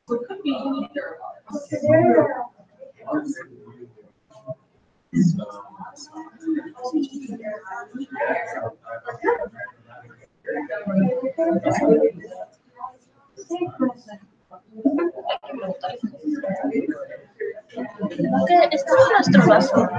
So it could be either. Este es nuestro vaso.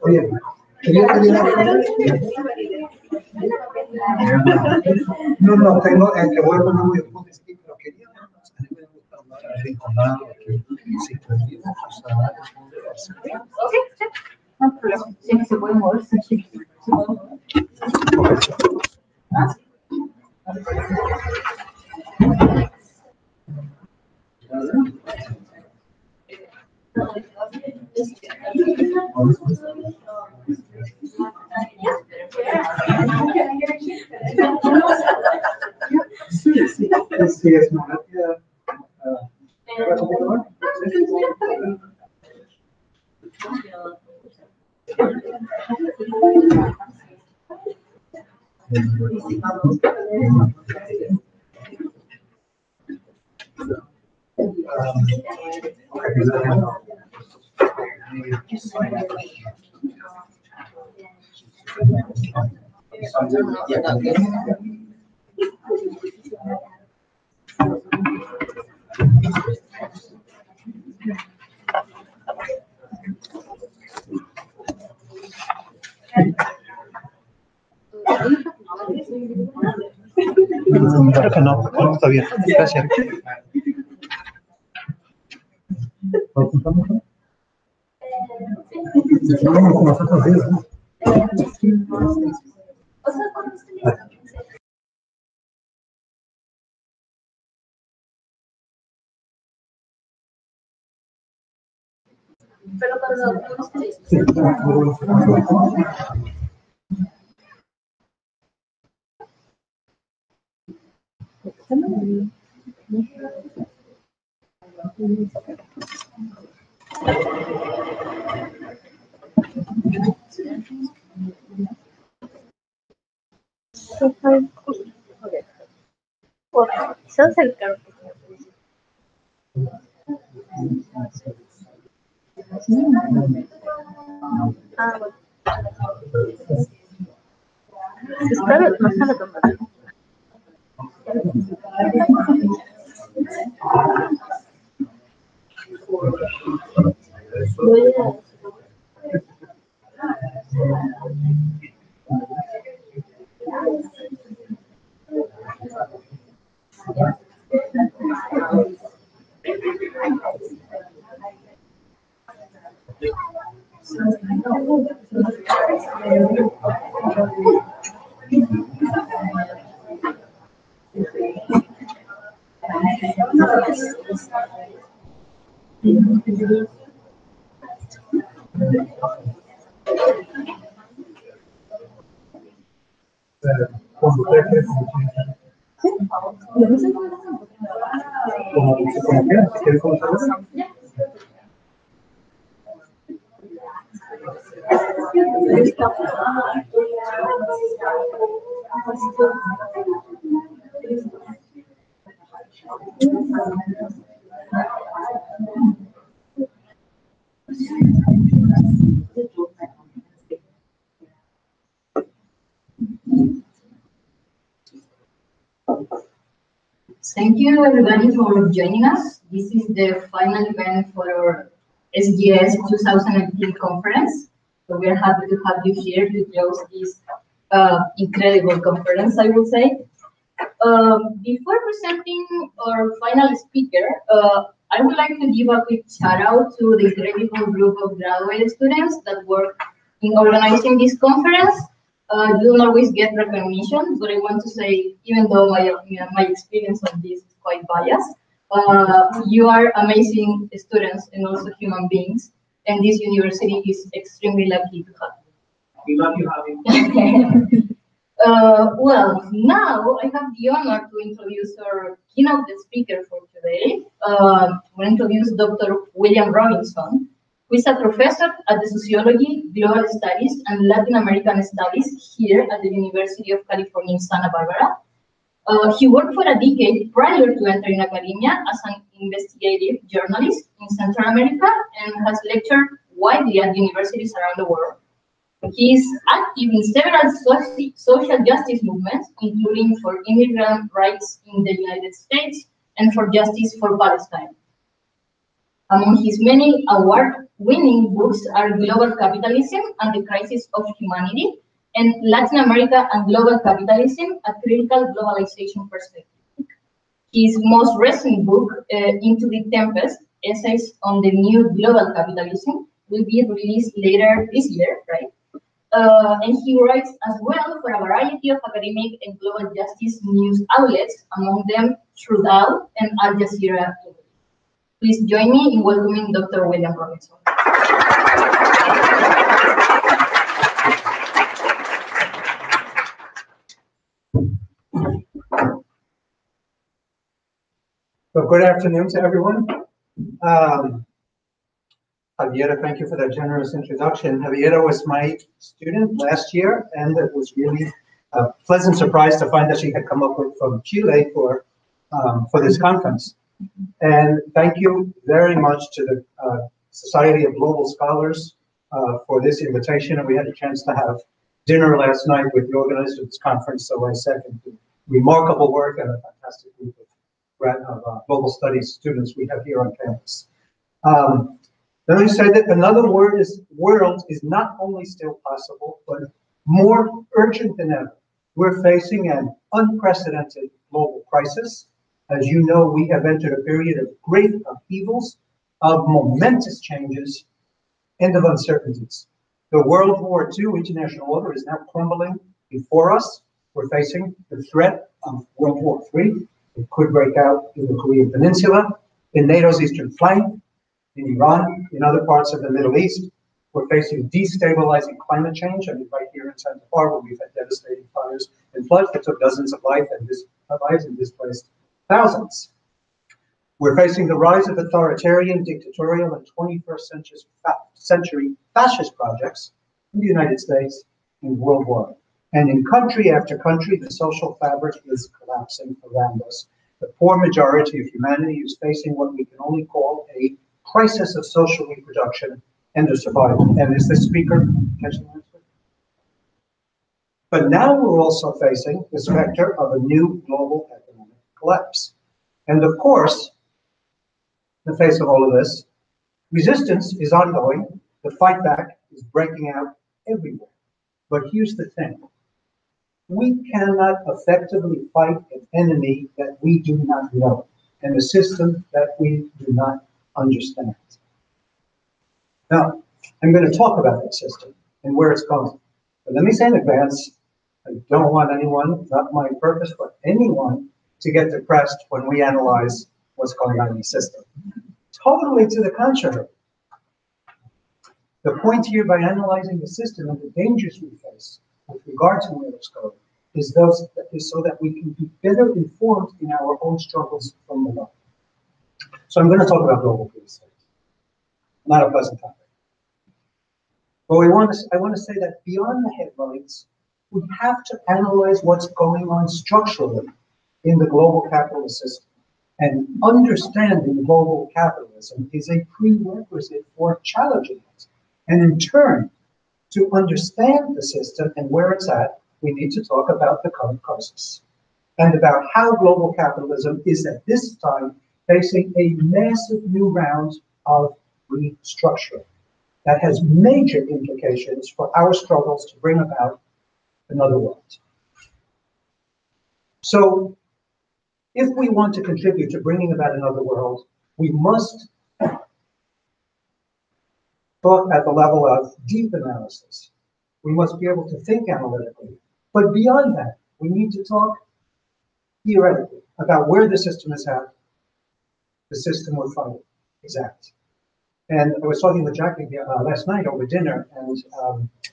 Oye, quería pedir algo. No, tengo, el que vuelvo no voy a poder decir, pero quería hablar arrinconado, que si podía usar. Ok, sí, no hay problema. Sí, se puede mover, sí. Se puede mover. SGS Mahathir. Creo que no, no está bien. Gracias. Pero cuando quizás el carro. Ah, bueno. Espera, no sale tomando. Thank you everybody for joining us. This is the final event for our SGS 2018 conference. So we are happy to have you here to close this incredible conference, I would say. Before presenting our final speaker, I would like to give a quick shout out to the incredible group of graduate students that work in organizing this conference. You don't always get recognition, but I want to say, even though my experience on this is quite biased, you are amazing students and also human beings, and this university is extremely lucky to have you. We love you, Javi. Well, now I have the honor to introduce our keynote speaker for today. We'll introduce Dr. William Robinson, who is a professor at the Sociology, Global Studies, and Latin American Studies here at the University of California in Santa Barbara. He worked for a decade prior to entering academia as an investigative journalist in Central America and has lectured widely at universities around the world. He is active in several social justice movements, including for immigrant rights in the United States and for justice for Palestine. Among his many award-winning books are Global Capitalism and the Crisis of Humanity, and Latin America and Global Capitalism, a Critical Globalization Perspective. His most recent book, Into the Tempest, Essays on the New Global Capitalism, will be released later this year, right? And he writes as well for a variety of academic and global justice news outlets, among them Trudeau and Al Jazeera. Please join me in welcoming Dr. William Robinson. Good afternoon to everyone. Javiera, thank you for that generous introduction. Javiera was my student last year, and it was really a pleasant surprise to find that she had come up with from Chile for this conference. And thank you very much to the Society of Global Scholars for this invitation. And we had a chance to have dinner last night with the organizers of this conference. So I second the remarkable work and a fantastic group of global studies students we have here on campus. Let me say that another world is not only still possible, but more urgent than ever. We're facing an unprecedented global crisis. As you know, we have entered a period of great upheavals, of momentous changes, and of uncertainties. The World War II international order is now crumbling before us. We're facing the threat of World War III. It could break out in the Korean Peninsula, in NATO's eastern flank, in Iran, in other parts of the Middle East. We're facing destabilizing climate change. I mean, right here in Santa Barbara, we've had devastating fires and floods that took dozens of lives and displaced thousands. We're facing the rise of authoritarian, dictatorial, and 21st century fascist projects in the United States and worldwide. And in country after country, the social fabric is collapsing around us. The poor majority of humanity is facing what we can only call a crisis of social reproduction and of survival. And is this speaker catching that? But now we're also facing the specter of a new global economic collapse. And of course, in the face of all of this, resistance is ongoing. The fight back is breaking out everywhere. But here's the thing. We cannot effectively fight an enemy that we do not know and a system that we do not understand. Now, I'm going to talk about that system and where it's going. But let me say in advance, I don't want anyone, not my purpose, but anyone to get depressed when we analyze what's going on in the system. Totally to the contrary. The point here by analyzing the system and the dangers we face with regard to where it's going is so that we can be better informed in our own struggles from below. So I'm going to talk about global peace. Not a pleasant topic. But I want to say that beyond the headlines, we have to analyze what's going on structurally in the global capitalist system. And understanding global capitalism is a prerequisite for challenging it. And in turn, to understand the system and where it's at, we need to talk about the current crisis and about how global capitalism is at this time facing a massive new round of restructuring that has major implications for our struggles to bring about another world. So, if we want to contribute to bringing about another world, we must talk at the level of deep analysis. We must be able to think analytically. But beyond that, we need to talk theoretically about where the system is at, the system we're fighting is at. And I was talking with Jackie last night over dinner, and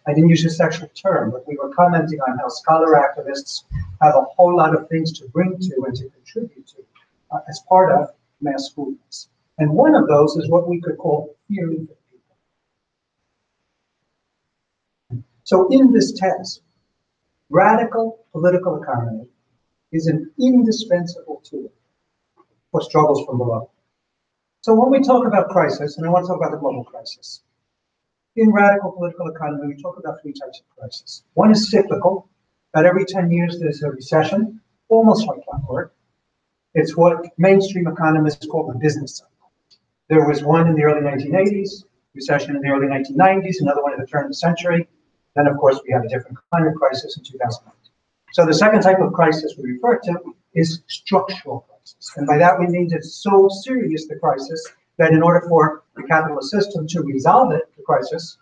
I didn't use this actual term, but we were commenting on how scholar activists have a whole lot of things to bring to and to contribute to as part of mass movements. And one of those is what we could call theory of people. So in this text, radical political economy is an indispensable tool for struggles from below. So when we talk about crisis, and I want to talk about the global crisis, in radical political economy, we talk about three types of crisis. One is cyclical. About every 10 years, there's a recession, almost like clockwork. It's what mainstream economists call the business cycle. There was one in the early 1980s, recession in the early 1990s, another one at the turn of the century. Then, of course, we had a different climate crisis in 2008. So the second type of crisis we refer to is structural crisis. And by that we mean it's so serious, the crisis, that in order for the capitalist system to resolve the crisis,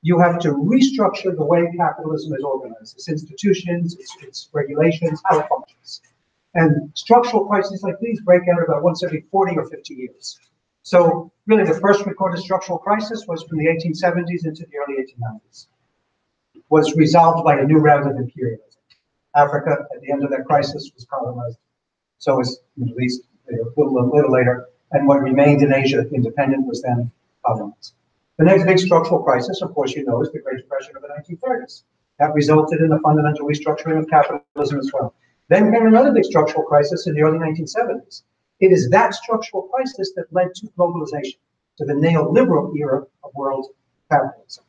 you have to restructure the way capitalism is organized, its institutions, its regulations, how it functions. And structural crises like these break out about once every 40 or 50 years. So really the first recorded structural crisis was from the 1870s into the early 1890s. Was resolved by a new round of imperialism. Africa, at the end of that crisis, was colonized. So was the Middle East, a little later, and what remained in Asia independent was then colonized. The next big structural crisis, of course, you know, is the Great Depression of the 1930s. That resulted in a fundamental restructuring of capitalism as well. Then came another big structural crisis in the early 1970s. It is that structural crisis that led to globalization, to the neoliberal era of world capitalism.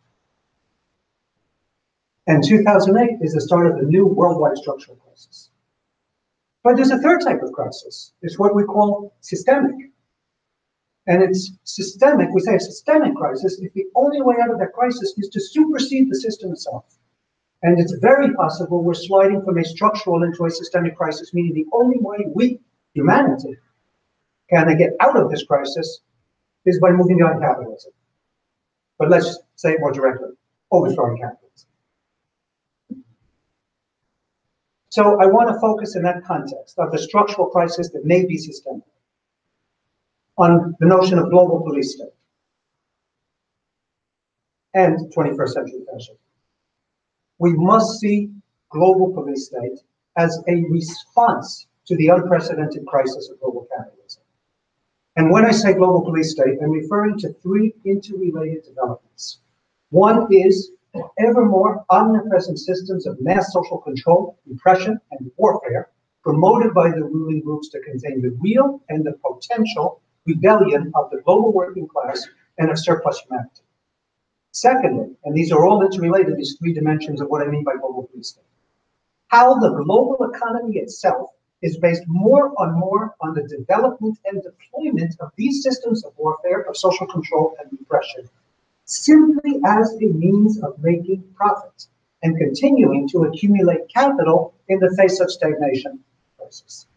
And 2008 is the start of the new worldwide structural crisis. But there's a third type of crisis. It's what we call systemic. And it's systemic, we say a systemic crisis, if the only way out of that crisis is to supersede the system itself. And it's very possible we're sliding from a structural into a systemic crisis, meaning the only way we, humanity, can get out of this crisis is by moving beyond capitalism. But let's say it more directly, overthrowing capitalism. So I want to focus in that context of the structural crisis that may be systemic on the notion of global police state and 21st century fascism. We must see global police state as a response to the unprecedented crisis of global capitalism. And when I say global police state, I'm referring to three interrelated developments. One is ever more omnipresent systems of mass social control, repression, and warfare promoted by the ruling groups to contain the real and the potential rebellion of the global working class and of surplus humanity. Secondly, and these are all interrelated, these three dimensions of what I mean by global police state, how the global economy itself is based more on the development and deployment of these systems of warfare, of social control and repression, simply as a means of making profit and continuing to accumulate capital in the face of stagnation crisis.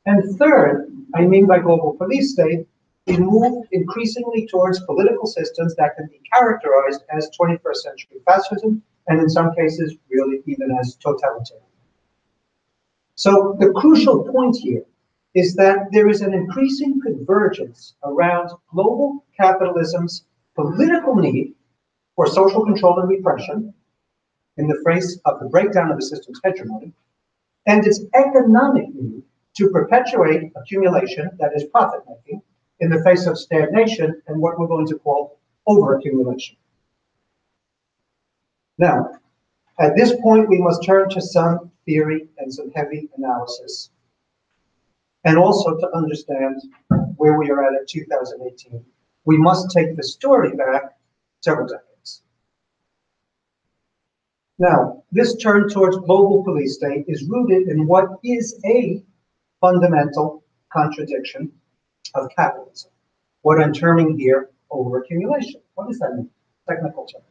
And third, I mean by global police state, we move increasingly towards political systems that can be characterized as 21st century fascism, and in some cases, really even as totalitarian. So the crucial point here is that there is an increasing convergence around global capitalism's political need for social control and repression in the face of the breakdown of the system's hegemony, and its economic need to perpetuate accumulation, that is profit-making, in the face of stagnation and what we're going to call overaccumulation. Now, at this point, we must turn to some theory and some heavy analysis, and also to understand where we are at in 2018. We must take the story back several decades. Now, this turn towards global police state is rooted in what is a fundamental contradiction of capitalism. What I'm terming here overaccumulation. What does that mean? Technical term.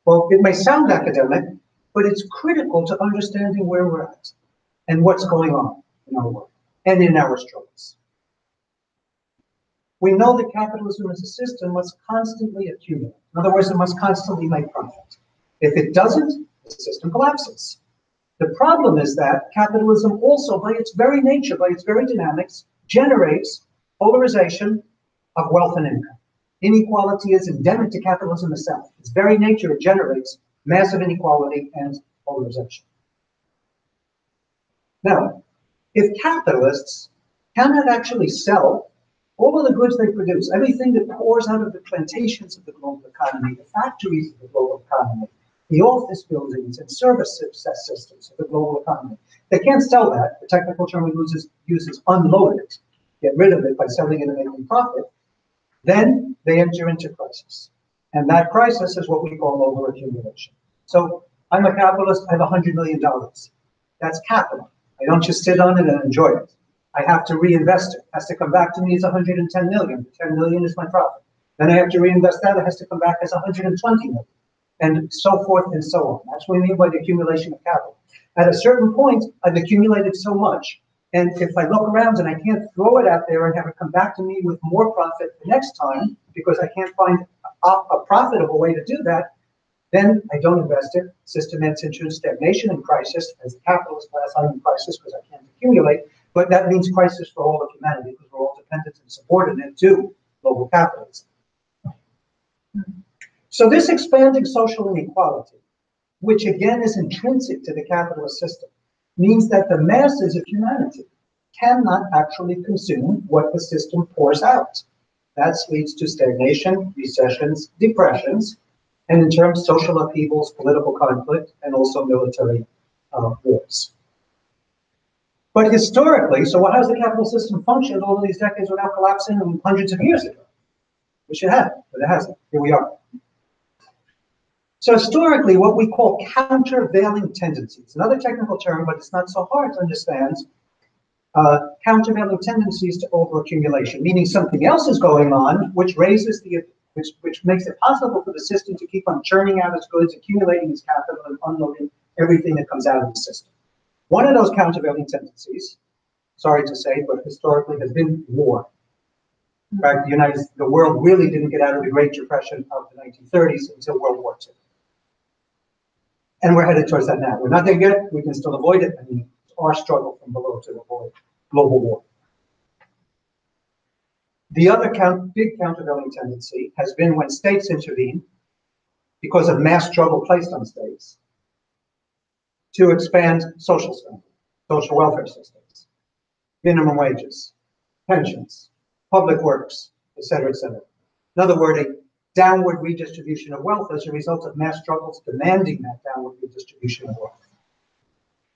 Well, it may sound academic, but it's critical to understanding where we're at and what's going on in our world and in our struggles. We know that capitalism as a system must constantly accumulate. In other words, it must constantly make profit. If it doesn't, the system collapses. The problem is that capitalism also, by its very nature, by its very dynamics, generates polarization of wealth and income. Inequality is endemic to capitalism itself. Its very nature, it generates massive inequality and polarization. Now, if capitalists cannot actually sell all of the goods they produce, everything that pours out of the plantations of the global economy, the factories of the global economy, the office buildings and service success systems of the global economy, they can't sell that. The technical term we uses unload it, get rid of it by selling it and making profit. Then they enter into crisis. And that crisis is what we call overaccumulation. So I'm a capitalist, I have $100 million. That's capital. I don't just sit on it and enjoy it. I have to reinvest it. It has to come back to me as 110 million. 10 million is my profit. Then I have to reinvest that. It has to come back as 120 million. And so forth and so on. That's what we mean by the accumulation of capital. At a certain point, I've accumulated so much. And if I look around and I can't throw it out there and have it come back to me with more profit the next time, because I can't find a profitable way to do that, then I don't invest it. System ends into stagnation and crisis. As the capitalist class, I'm in crisis because I can't accumulate. But that means crisis for all of humanity because we're all dependent and subordinate to global capitalism. So this expanding social inequality, which again is intrinsic to the capitalist system, means that the masses of humanity cannot actually consume what the system pours out. That leads to stagnation, recessions, depressions, and in terms of social upheavals, political conflict, and also military wars. But historically, so how has the capitalist system functioned all of these decades without collapsing hundreds of years ago? Which it had, but it hasn't. Here we are. So historically, what we call countervailing tendencies, another technical term, but it's not so hard to understand, countervailing tendencies to overaccumulation, meaning something else is going on, which raises which makes it possible for the system to keep on churning out its goods, accumulating its capital, and unloading everything that comes out of the system. One of those countervailing tendencies, sorry to say, but historically has been war. In fact, the world really didn't get out of the Great Depression of the 1930s until World War II. And we're headed towards that now. We're not there yet, we can still avoid it, and it's our struggle from below to avoid global war. The other big countervailing tendency has been when states intervene because of mass struggle placed on states to expand social spending, social welfare systems, minimum wages, pensions, public works, etc., etc. In other words, a downward redistribution of wealth as a result of mass struggles demanding that downward redistribution of wealth.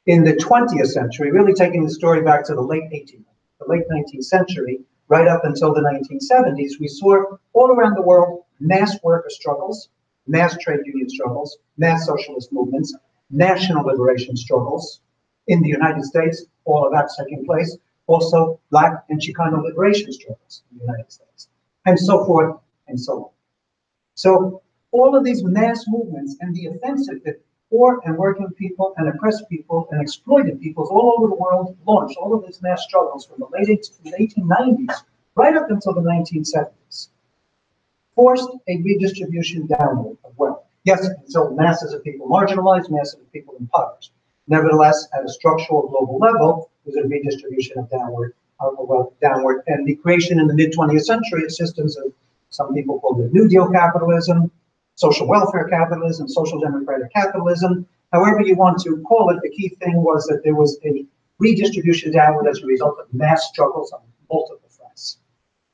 In the 20th century, really taking the story back to the late 19th century, right up until the 1970s, we saw all around the world mass worker struggles, mass trade union struggles, mass socialist movements, national liberation struggles. In the United States, all of that taking place. Also, Black and Chicano liberation struggles in the United States, and so forth and so on. So all of these mass movements and the offensive that poor and working people and oppressed people and exploited peoples all over the world launched, all of these mass struggles from the late 1890s right up until the 1970s, forced a redistribution downward of wealth. Yes, so masses of people marginalized, masses of people impoverished. Nevertheless, at a structural global level, there's a redistribution of wealth downward, and the creation in the mid-20th century of systems of, some people call it New Deal capitalism, social welfare capitalism, social democratic capitalism, however you want to call it. The key thing was that there was a redistribution downward as a result of mass struggles on multiple fronts,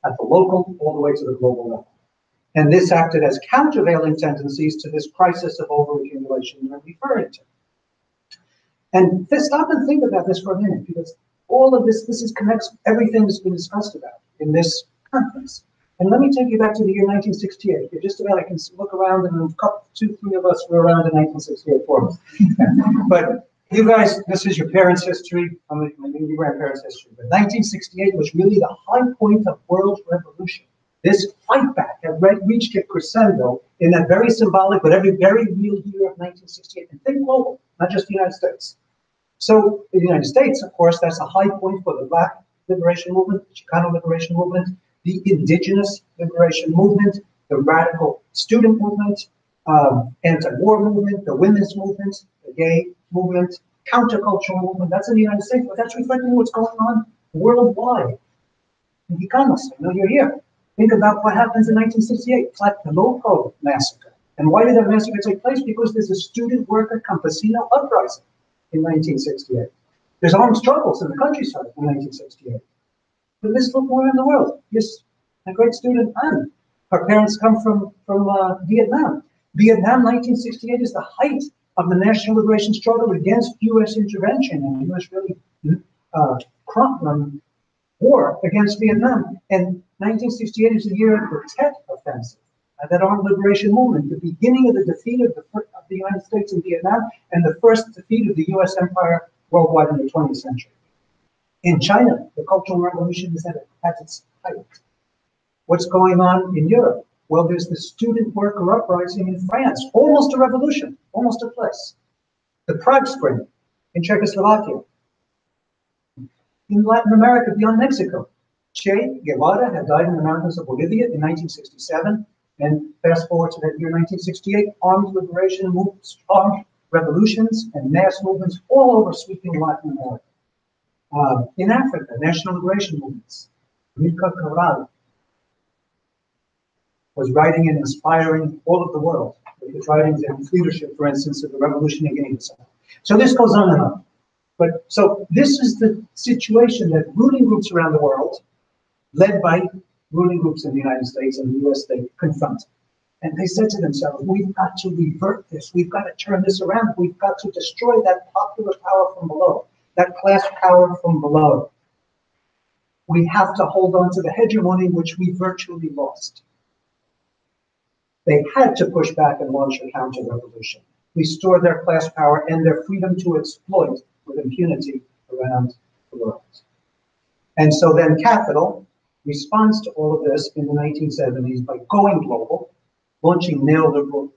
at the local all the way to the global level. And this acted as countervailing tendencies to this crisis of overaccumulation we're referring to. And stop and think about this for a minute, because all of this connects everything that's been discussed about in this conference. And let me take you back to the year 1968. You're just about, I can look around, and two, three of us were around in 1968 for us. But you guys, this is your parents' history, maybe your grandparents' history. But 1968 was really the high point of world revolution. This fight back had reached a crescendo in that very symbolic, but very real year of 1968. And think global, not just the United States. So in the United States, of course, that's a high point for the Black liberation movement, the Chicano liberation movement, the indigenous liberation movement, the radical student movement, anti-war movement, the women's movement, the gay movement, countercultural movement. That's in the United States, but that's reflecting what's going on worldwide. Mexicanos, I know you're here. Think about what happens in 1968, Tlatelolco massacre. And why did that massacre take place? Because there's a student worker campesino uprising in 1968. There's armed struggles in the countryside in 1968. But let's look more in the world. Yes, a great student, Anne. Her parents come from Vietnam. Vietnam, 1968 is the height of the national liberation struggle against U.S. intervention and U.S. really war against Vietnam. And 1968 is the year of the Tet Offensive, that armed liberation movement, the beginning of the defeat of the United States in Vietnam, and the first defeat of the U.S. empire worldwide in the 20th century. In China, the Cultural Revolution is at its height. What's going on in Europe? Well, there's the student worker uprising in France, almost a revolution, almost a place. The Prague Spring in Czechoslovakia. In Latin America, beyond Mexico, Che Guevara had died in the mountains of Bolivia in 1967, and fast forward to that year, 1968, armed liberation movements, armed revolutions, and mass movements all over sweeping Latin America. In Africa, national liberation movements. Amilcar Cabral was writing and inspiring all of the world with his writings and his leadership, for instance, of the revolution in Guinea-Bissau. So this goes on and on. But so this is the situation that ruling groups around the world, led by ruling groups in the United States and the US, they confront. And they said to themselves, we've got to revert this. We've got to turn this around. We've got to destroy that popular power from below, that class power from below. We have to hold on to the hegemony which we virtually lost. They had to push back and launch a counter-revolution, restore their class power and their freedom to exploit with impunity around the world. And so then capital responds to all of this in the 1970s by going global, launching neoliberal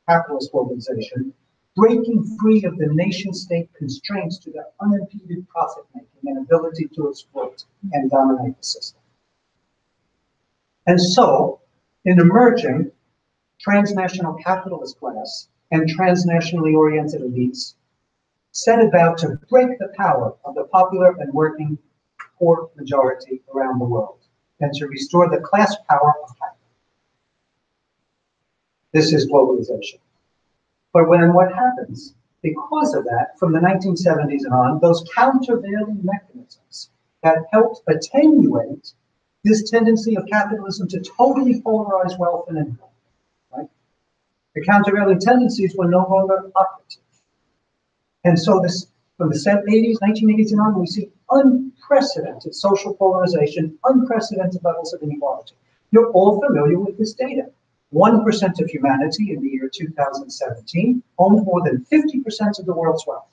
capitalist globalization, breaking free of the nation-state constraints to their unimpeded profit-making and ability to exploit and dominate the system. And so, in emerging transnational capitalist class and transnationally oriented elites set about to break the power of the popular and working poor majority around the world and to restore the class power of capital. This is globalization. But what happens? Because of that, from the 1970s and on, those countervailing mechanisms that helped attenuate this tendency of capitalism to totally polarize wealth and income, right? The countervailing tendencies were no longer operative. And so this, from the 80s, 1980s and on, we see unprecedented social polarization, unprecedented levels of inequality. You're all familiar with this data. 1% of humanity in the year 2017 owned more than 50% of the world's wealth.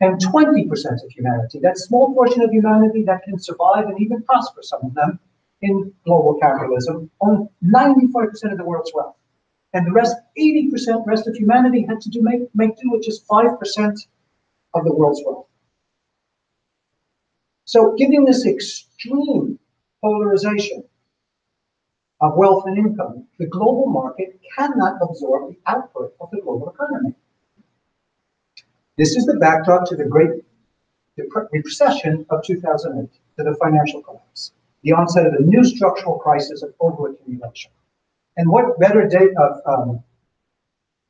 And 20% of humanity, that small portion of humanity that can survive and even prosper, some of them, in global capitalism, own 95% of the world's wealth. And the rest, 80%, rest of humanity had to make do with just 5% of the world's wealth. So given this extreme polarization of wealth and income, the global market cannot absorb the output of the global economy. This is the backdrop to the Great Recession of 2008, to the financial collapse, the onset of a new structural crisis of overaccumulation. And what better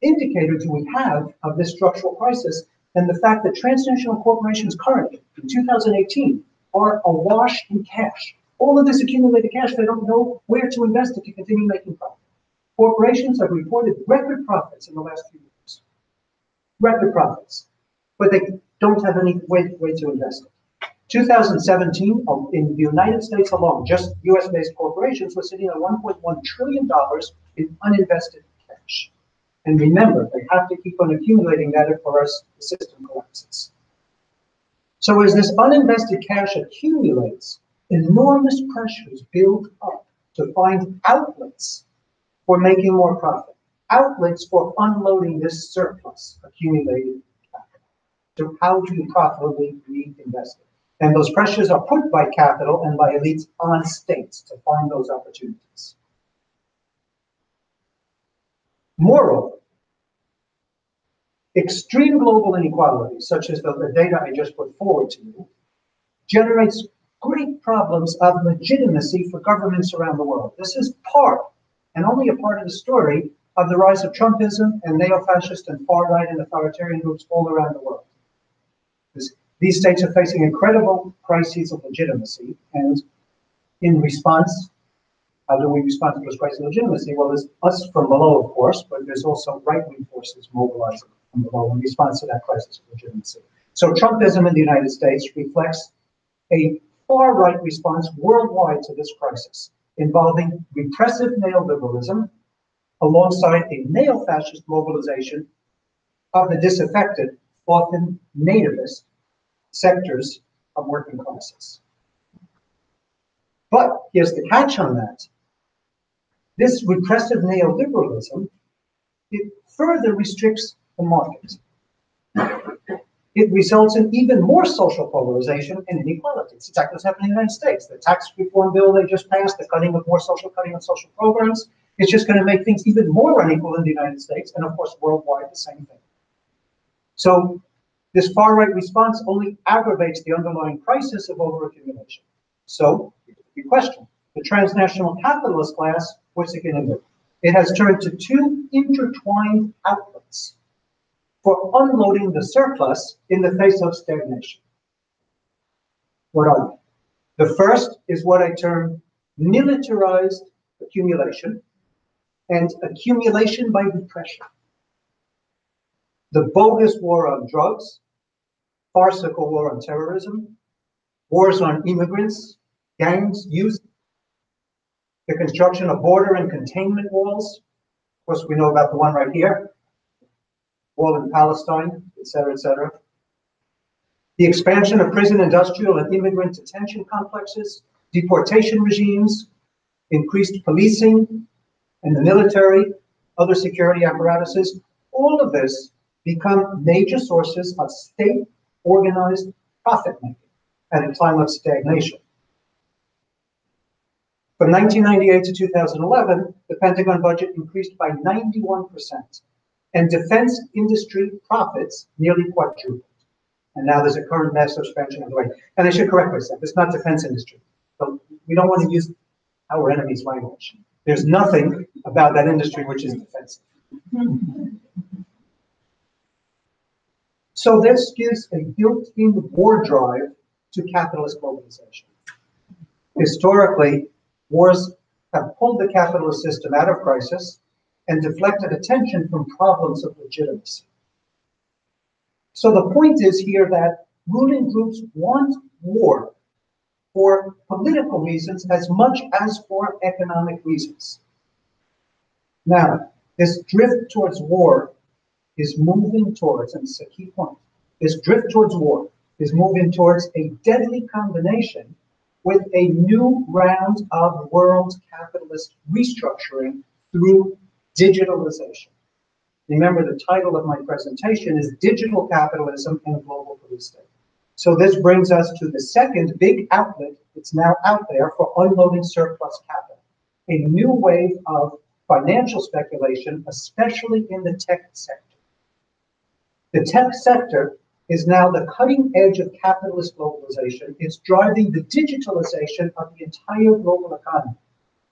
indicator do we have of this structural crisis than the fact that transnational corporations currently, in 2018, are awash in cash. All of this accumulated cash, they don't know where to invest it to continue making profit. Corporations have reported record profits in the last few years. Record profits. But they don't have any way to invest it. 2017, in the United States alone, just US-based corporations were sitting on $1.1 trillion in uninvested cash. And remember, they have to keep on accumulating that or else the system collapses. So as this uninvested cash accumulates, enormous pressures build up to find outlets for making more profit, outlets for unloading this surplus accumulated capital. So how do you profitably reinvest it? And those pressures are put by capital and by elites on states to find those opportunities. Moreover, extreme global inequality, such as the data I just put forward to you, generates great problems of legitimacy for governments around the world. This is part, and only a part of the story, of the rise of Trumpism and neo-fascist and far-right and authoritarian groups all around the world. These states are facing incredible crises of legitimacy, and in response, how do we respond to those crises of legitimacy? Well, there's us from below, of course, but there's also right-wing forces mobilizing from below in response to that crisis of legitimacy. So Trumpism in the United States reflects a far-right response worldwide to this crisis, involving repressive neoliberalism alongside a neo-fascist mobilization of the disaffected, often nativist sectors of working classes. But here's the catch on that. This repressive neoliberalism, it further restricts the market. It results in even more social polarization and inequality. It's exactly what's happening in the United States. The tax reform bill they just passed, the cutting of social programs, it's just going to make things even more unequal in the United States, and of course worldwide the same thing. So this far-right response only aggravates the underlying crisis of overaccumulation. So the question, the transnational capitalist class, what's it going to do? It has turned to two intertwined outlets for unloading the surplus in the face of stagnation. What are they? The first is what I term militarized accumulation and accumulation by repression. The bogus war on drugs, farcical war on terrorism, wars on immigrants, gangs, youth, the construction of border and containment walls. Of course, we know about the one right here, wall in Palestine, et cetera, et cetera. The expansion of prison, industrial, and immigrant detention complexes, deportation regimes, increased policing, and the military, other security apparatuses, all of this become major sources of state-organized profit-making at a time of stagnation. From 1998 to 2011, the Pentagon budget increased by 91%, and defense industry profits nearly quadrupled. And now there's a current massive expansion of the way. And I should correct myself, it's not defense industry. So we don't want to use our enemy's language. There's nothing about that industry which is defensive. So this gives a built-in war drive to capitalist globalization. Historically, wars have pulled the capitalist system out of crisis and deflected attention from problems of legitimacy. So the point is here that ruling groups want war for political reasons as much as for economic reasons. Now, this drift towards war is moving towards, and it's a key point, this drift towards war is moving towards a deadly combination with a new round of world capitalist restructuring through digitalization. Remember, the title of my presentation is Digital Capitalism and Global Police State. So this brings us to the second big outlet that's now out there for unloading surplus capital, a new wave of financial speculation, especially in the tech sector. The tech sector is now the cutting edge of capitalist globalization. It's driving the digitalization of the entire global economy.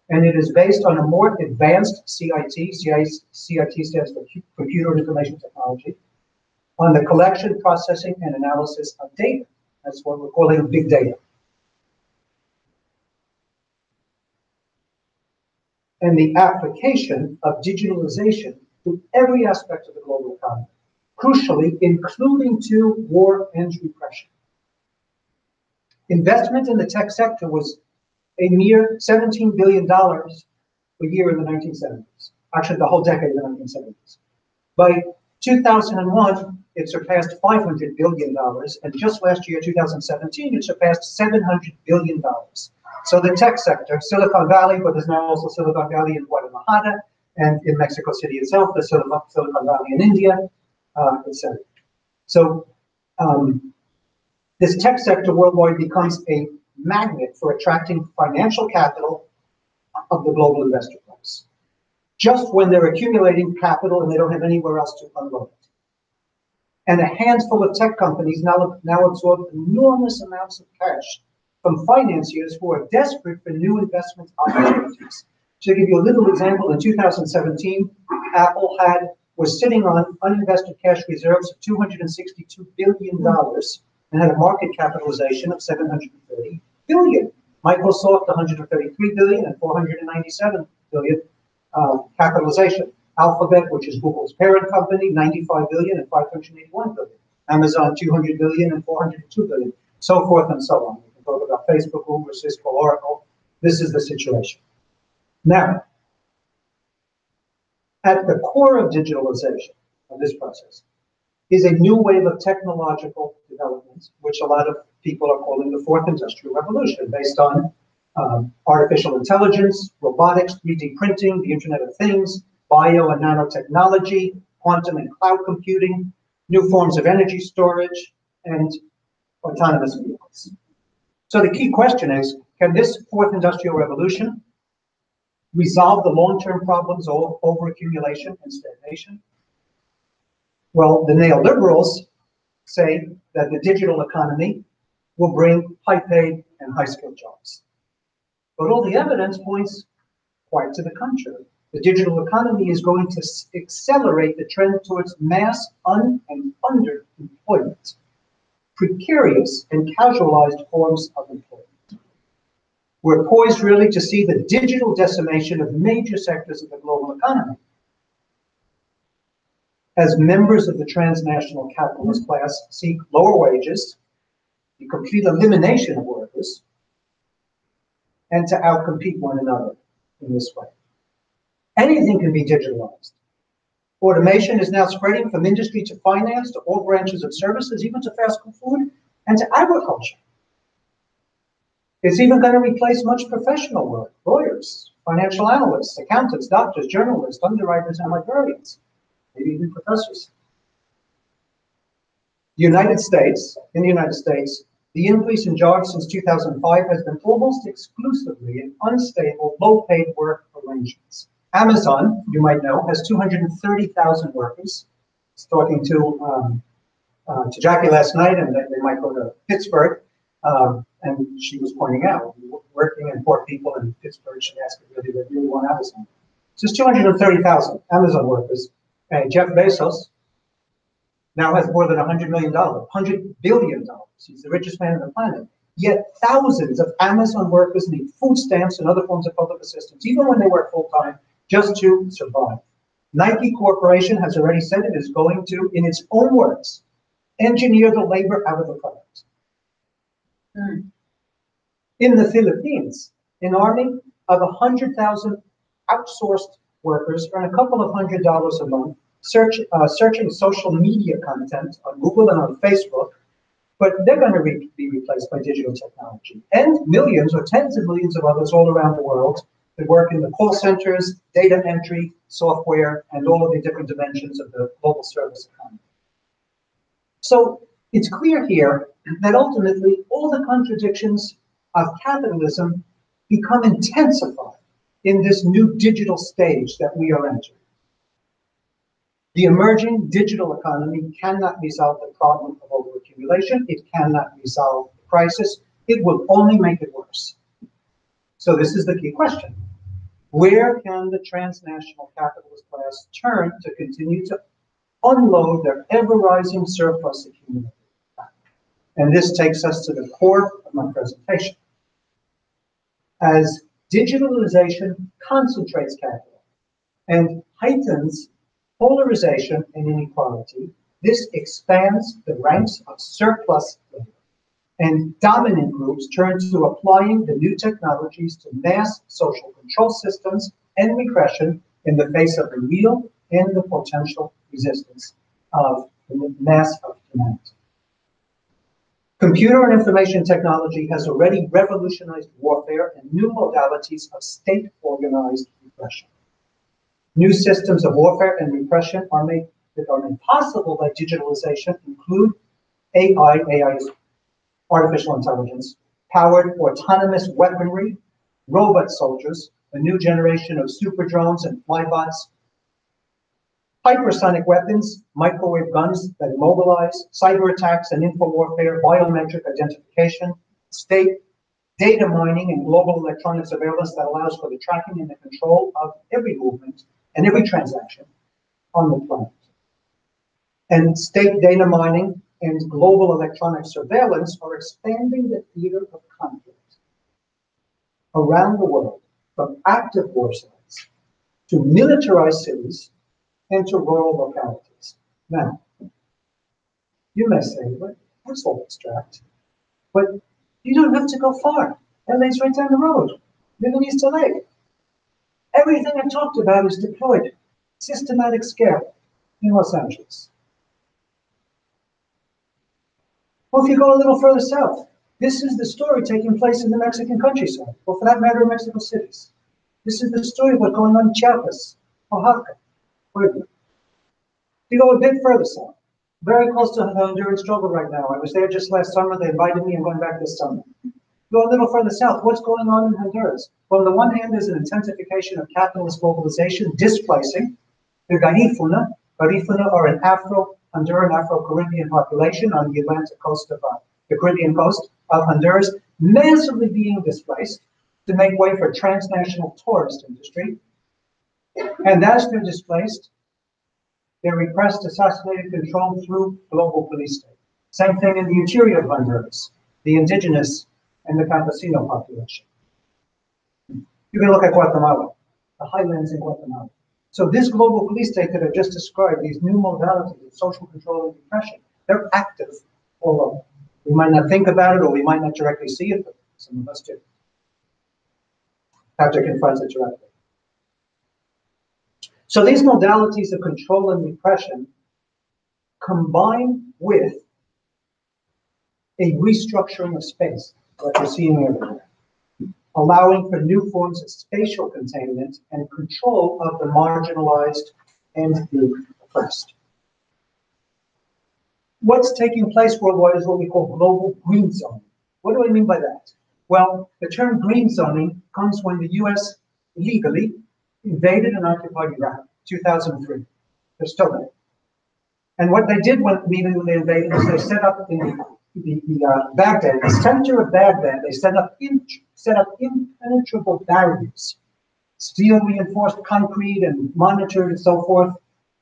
And it is based on a more advanced CIT stands for Computer Information Technology, on the collection, processing, and analysis of data. That's what we're calling big data. And the application of digitalization to every aspect of the global economy, crucially, including to war and repression. Investment in the tech sector was a mere $17 billion a year in the 1970s. Actually, the whole decade of the 1970s. By 2001, it surpassed $500 billion, and just last year, 2017, it surpassed $700 billion. So the tech sector, Silicon Valley, but there's now also Silicon Valley in Guadalajara, and in Mexico City itself, there's Silicon Valley in India, etc. So this tech sector worldwide becomes a magnet for attracting financial capital of the global investor class, just when they're accumulating capital and they don't have anywhere else to unload it. And a handful of tech companies now absorb enormous amounts of cash from financiers who are desperate for new investment opportunities. To give you a little example, in 2017, Apple was sitting on uninvested cash reserves of $262 billion and had a market capitalization of $730 billion. Microsoft, $133 billion and $497 billion capitalization. Alphabet, which is Google's parent company, $95 billion and $581 billion. Amazon, $200 billion and $402 billion, so forth and so on. We can talk about Facebook, Uber, Cisco, Oracle. This is the situation. Now, at the core of digitalization of this process is a new wave of technological developments, which a lot of people are calling the fourth industrial revolution, based on artificial intelligence, robotics, 3D printing, the Internet of Things, bio and nanotechnology, quantum and cloud computing, new forms of energy storage, and autonomous vehicles. So the key question is, can this fourth industrial revolution resolve the long-term problems of overaccumulation and stagnation? Well, the neoliberals say that the digital economy will bring high-paid and high-skilled jobs. But all the evidence points quite to the contrary. The digital economy is going to accelerate the trend towards mass and underemployment. precarious and casualized forms of employment. We're poised really to see the digital decimation of major sectors of the global economy. As members of the transnational capitalist class seek lower wages, the complete elimination of workers, and to outcompete one another in this way. Anything can be digitalized. Automation is now spreading from industry to finance to all branches of services, even to fast food and to agriculture. It's even going to replace much professional work, lawyers, financial analysts, accountants, doctors, journalists, underwriters, and librarians, maybe even professors. In the United States, the increase in jobs since 2005 has been almost exclusively in unstable, low-paid work arrangements. Amazon, you might know, has 230,000 workers. I was talking to Jackie last night, and they might go to Pittsburgh, and she was pointing out, working and poor people in Pittsburgh should ask if they really want Amazon. So it's 230,000 Amazon workers, and Jeff Bezos now has more than $100 billion. He's the richest man on the planet. Yet thousands of Amazon workers need food stamps and other forms of public assistance, even when they work full-time, just to survive. Nike Corporation has already said it is going to, in its own words, engineer the labor out of the product. In the Philippines, an army of 100,000 outsourced workers earn a couple of $100s a month, searching social media content on Google and on Facebook, but they're going to be replaced by digital technology. And millions or tens of millions of others all around the world that work in the call centers, data entry, software, and all of the different dimensions of the global service economy. So it's clear here that ultimately all the contradictions of capitalism become intensified in this new digital stage that we are entering. The emerging digital economy cannot resolve the problem of overaccumulation. It cannot resolve the crisis. It will only make it worse. So this is the key question. Where can the transnational capitalist class turn to continue to unload their ever-rising surplus accumulated? And this takes us to the core of my presentation. As digitalization concentrates capital and heightens polarization and inequality, this expands the ranks of surplus labor, and dominant groups turn to applying the new technologies to mass social control systems and repression in the face of the real and the potential resistance of the mass of humanity. Computer and information technology has already revolutionized warfare and new modalities of state-organized repression. New systems of warfare and repression are made possible by digitalization include AI is artificial intelligence, powered autonomous weaponry, robot soldiers, a new generation of super drones and flybots, hypersonic weapons, microwave guns that immobilize, cyber attacks and info warfare, biometric identification, state data mining and global electronic surveillance that allows for the tracking and the control of every movement and every transaction on the planet. And state data mining and global electronic surveillance are expanding the theater of conflict around the world, from active war sites to militarized cities and to rural localities. Now, you may say, well, that's all abstract, but you don't have to go far. LA's right down the road. Live in East LA. Everything I talked about is deployed, systematic scale in Los Angeles. Well, if you go a little further south, this is the story taking place in the Mexican countryside, or for that matter, in Mexico cities. This is the story of what's going on in Chiapas, Oaxaca, Puebla. You go a bit further south, very close to the Honduran struggle right now. I was there just last summer. They invited me. I'm going back this summer. Go a little further south. What's going on in Honduras? Well, on the one hand, there's an intensification of capitalist globalization, displacing the Garifuna. Garifuna are an Afro-Honduran, Afro-Caribbean population on the Atlantic coast of the Caribbean coast of Honduras, massively being displaced to make way for transnational tourist industry. And as they're displaced, they're repressed, assassinated, controlled through global police state. Same thing in the interior of Honduras, the indigenous and the campesino population. You can look at Guatemala, the highlands in Guatemala. So this global police state that I just described, these new modalities of social control and repression, they're active all over. We might not think about it, or we might not directly see it, but some of us do. Have to confront it directly. So these modalities of control and repression combine with a restructuring of space, like we're seeing everywhere, allowing for new forms of spatial containment and control of the marginalized and the oppressed. What's taking place worldwide is what we call global green zoning. What do I mean by that? Well, the term green zoning comes when the US illegally invaded and occupied Iraq, 2003. They're still there. And what they did when they invaded is they set up in Baghdad, the center of Baghdad, they set up impenetrable barriers, steel reinforced concrete and monitored and so forth.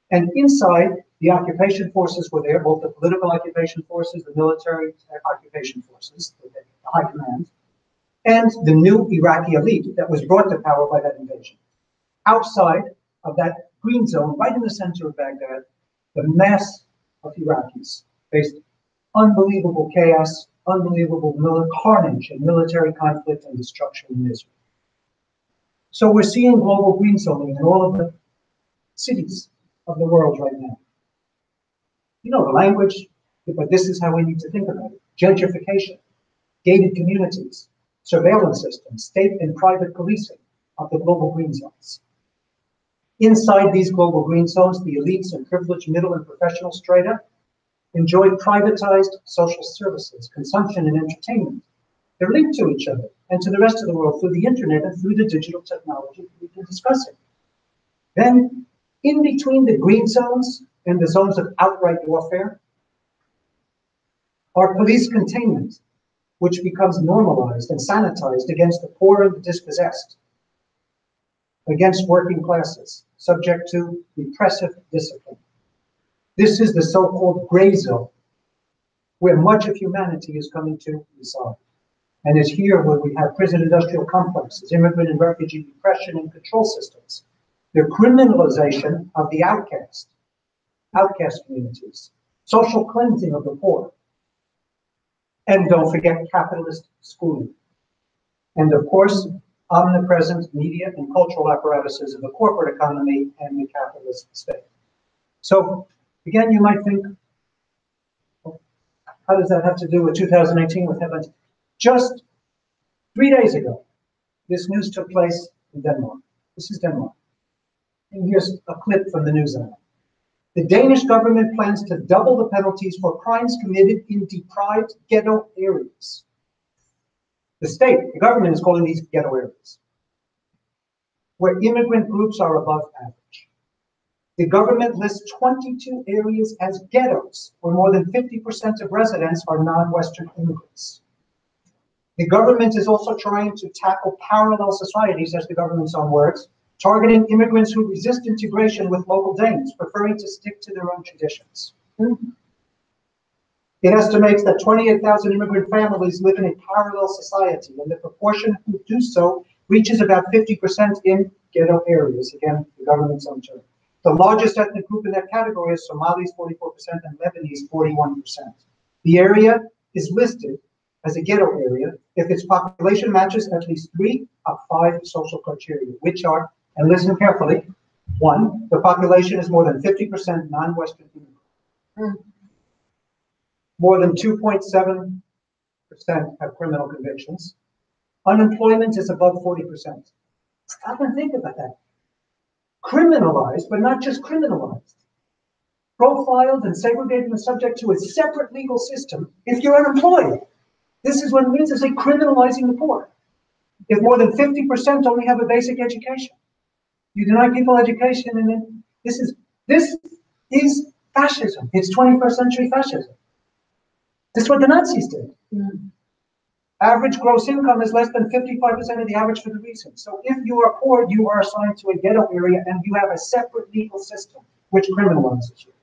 And inside, the occupation forces were there, both the political occupation forces, the military occupation forces, the high command, and the new Iraqi elite that was brought to power by that invasion. Outside of that green zone, right in the center of Baghdad, the mass of Iraqis faced unbelievable chaos, unbelievable carnage and military conflict and destruction and misery. So we're seeing global green zoning in all of the cities of the world right now. You know the language, but this is how we need to think about it. Gentrification, gated communities, surveillance systems, state and private policing of the global green zones. Inside these global green zones, the elites and privileged middle and professional strata enjoy privatized social services, consumption and entertainment. They're linked to each other and to the rest of the world through the internet and through the digital technology we've been discussing. Then, in between the green zones and the zones of outright warfare, are police containment, which becomes normalized and sanitized against the poor and the dispossessed, against working classes, subject to repressive discipline. This is the so-called gray zone, where much of humanity is coming to reside. And it's here where we have prison-industrial complexes, immigrant and refugee repression and control systems, the criminalization of the outcast communities, social cleansing of the poor, and don't forget capitalist schooling. And of course, omnipresent media and cultural apparatuses of the corporate economy and the capitalist state. So again, you might think, how does that have to do with 2018 with headlines? Just 3 days ago, this news took place in Denmark. This is Denmark. And here's a clip from the news hour. The Danish government plans to double the penalties for crimes committed in deprived ghetto areas. The government is calling these ghetto areas, where immigrant groups are above average. The government lists 22 areas as ghettos, where more than 50% of residents are non-Western immigrants. The government is also trying to tackle parallel societies, as the government's own words, targeting immigrants who resist integration with local Danes, preferring to stick to their own traditions. It estimates that 28,000 immigrant families live in a parallel society, and the proportion who do so reaches about 50% in ghetto areas, again, the government's own term. The largest ethnic group in that category is Somalis, 44%, and Lebanese, 41%. The area is listed as a ghetto area if its population matches at least 3 of 5 social criteria, which are, and listen carefully, 1, the population is more than 50% non-Western immigrant. More than 2.7% have criminal convictions. Unemployment is above 40%. Stop and think about that. Criminalized, but not just criminalized. Profiled and segregated and subject to a separate legal system if you're unemployed. This is what it means to say criminalizing the poor. If more than 50% only have a basic education, you deny people education, and then this is fascism. It's 21st century fascism. This is what the Nazis did. Average gross income is less than 55% of the average for the reason. So if you are poor, you are assigned to a ghetto area and you have a separate legal system which criminalizes you.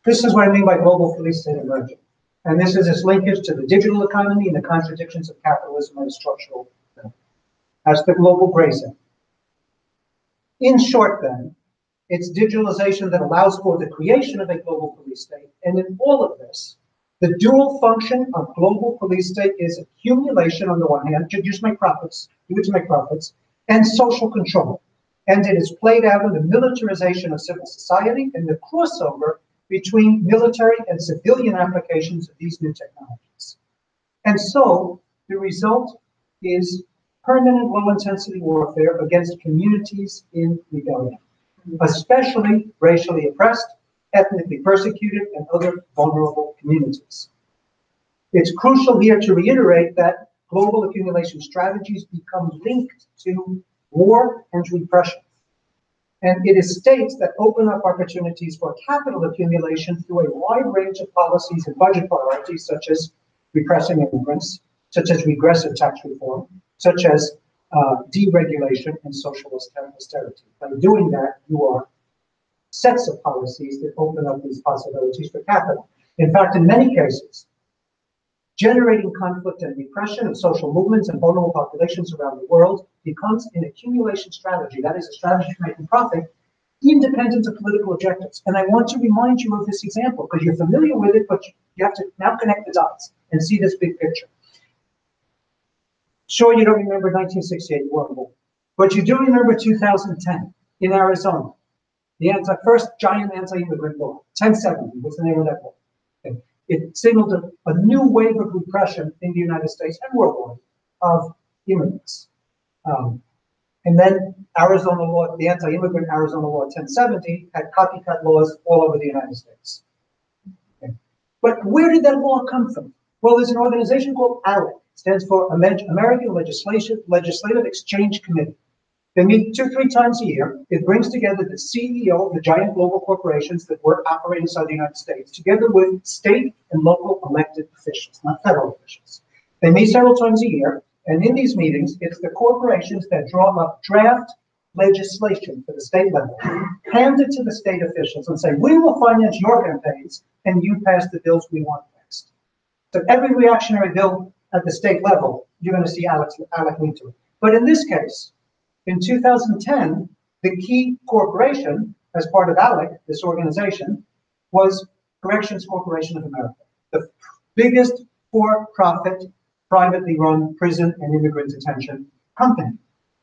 This is what I mean by global police state emerging. And this is its linkage to the digital economy and the contradictions of capitalism and structural. That's the global grazing. In short, then, it's digitalization that allows for the creation of a global police state. And in all of this, the dual function of global police state is accumulation on the one hand, to just make profits, do it to make profits, and social control. And it is played out in the militarization of civil society and the crossover between military and civilian applications of these new technologies. And so the result is permanent low-intensity warfare against communities in rebellion, especially racially oppressed, ethnically persecuted, and other vulnerable communities. It's crucial here to reiterate that global accumulation strategies become linked to war and repression. And it is states that open up opportunities for capital accumulation through a wide range of policies and budget priorities, such as repressing immigrants, such as regressive tax reform, such as deregulation and social austerity. By doing that, you are sets of policies that open up these possibilities for capital. In fact, in many cases, generating conflict and repression of social movements and vulnerable populations around the world becomes an accumulation strategy. That is a strategy for making profit, independent of political objectives. And I want to remind you of this example because you're familiar with it, but you have to now connect the dots and see this big picture. Sure, you don't remember 1968 World War, but you do remember 2010 in Arizona, the first giant anti-immigrant law, 1070 was the name of that law. Okay. It signaled a new wave of repression in the United States and worldwide of immigrants. And then Arizona law, the anti-immigrant Arizona law 1070 had copycat laws all over the United States. Okay. But where did that law come from? Well, there's an organization called ALEC. It stands for American Legislative Exchange Committee. They meet 2-3 times a year. It brings together the CEO of the giant global corporations that work operating inside the United States, together with state and local elected officials, not federal officials. They meet several times a year, and in these meetings, it's the corporations that draw up draft legislation for the state level, hand it to the state officials and say, we will finance your campaigns, and you pass the bills we want passed. So every reactionary bill at the state level, you're going to see ALEC lead to it. But in this case, in 2010, the key corporation, as part of ALEC, this organization, was Corrections Corporation of America, the biggest for-profit, privately run prison and immigrant detention company.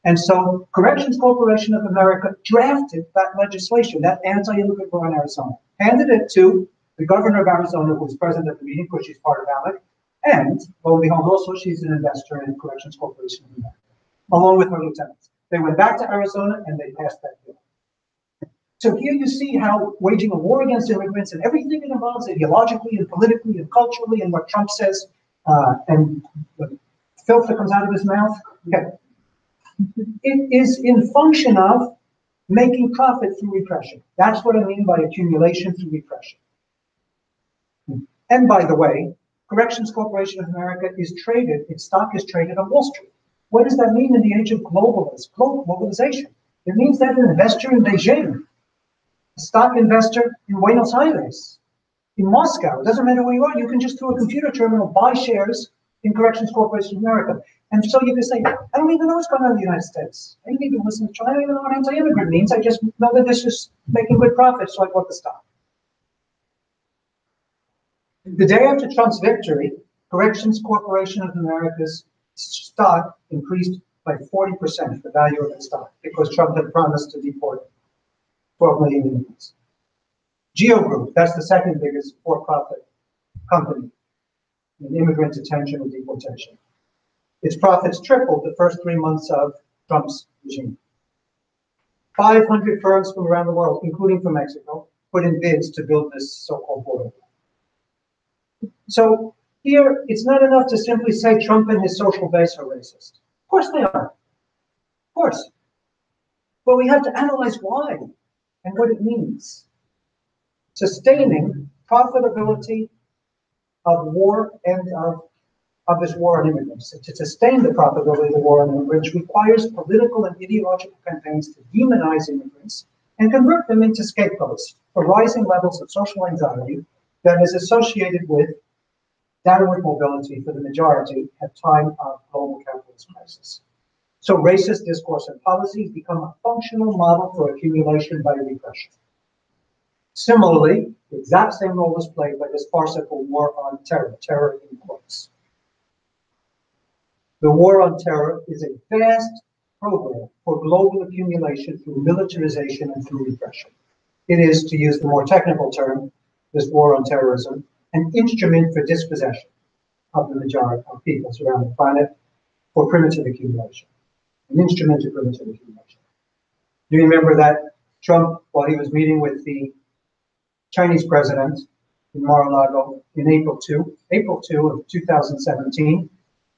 And so Corrections Corporation of America drafted that legislation, that anti-immigrant law in Arizona, handed it to the governor of Arizona, who was present at the meeting because she's part of ALEC, and lo and behold, also she's an investor in Corrections Corporation of America, along with her lieutenants. They went back to Arizona and they passed that bill. So here you see how waging a war against immigrants and everything it involves ideologically and politically and culturally and what Trump says and the filth that comes out of his mouth, okay. It is in function of making profit through repression. That's what I mean by accumulation through repression. And by the way, Corrections Corporation of America is traded, its stock is traded on Wall Street. What does that mean in the age of globalization? It means that an investor in Beijing, a stock investor in Buenos Aires, in Moscow, it doesn't matter where you are, you can just through a computer terminal buy shares in Corrections Corporation of America. And so you can say, I don't even know what's going on in the United States. I didn't even listen to China, I don't even know what anti-immigrant means. I just know that this is making good profits, so I bought the stock. The day after Trump's victory, Corrections Corporation of America's stock increased by 40%, the value of its stock, because Trump had promised to deport 12 million immigrants. Geo Group, that's the second biggest for-profit company in immigrant detention and deportation. Its profits tripled the first 3 months of Trump's regime. 500 firms from around the world, including from Mexico, put in bids to build this so-called border. So here, it's not enough to simply say Trump and his social base are racist. Of course they are. Of course. But we have to analyze why and what it means. Sustaining profitability of war and of this war on immigrants. To sustain the profitability of the war on immigrants requires political and ideological campaigns to demonize immigrants and convert them into scapegoats for rising levels of social anxiety that is associated with downward mobility for the majority at time of global capitalist crisis. So racist discourse and policies become a functional model for accumulation by repression. Similarly, the exact same role is played by this farcical war on terror, terror in quotes. The war on terror is a vast program for global accumulation through militarization and through repression. It is, to use the more technical term, this war on terrorism, an instrument for dispossession of the majority of peoples around the planet for primitive accumulation. An instrument of primitive accumulation. Do you remember that Trump, while he was meeting with the Chinese president in Mar-a-Lago in April 2 of 2017,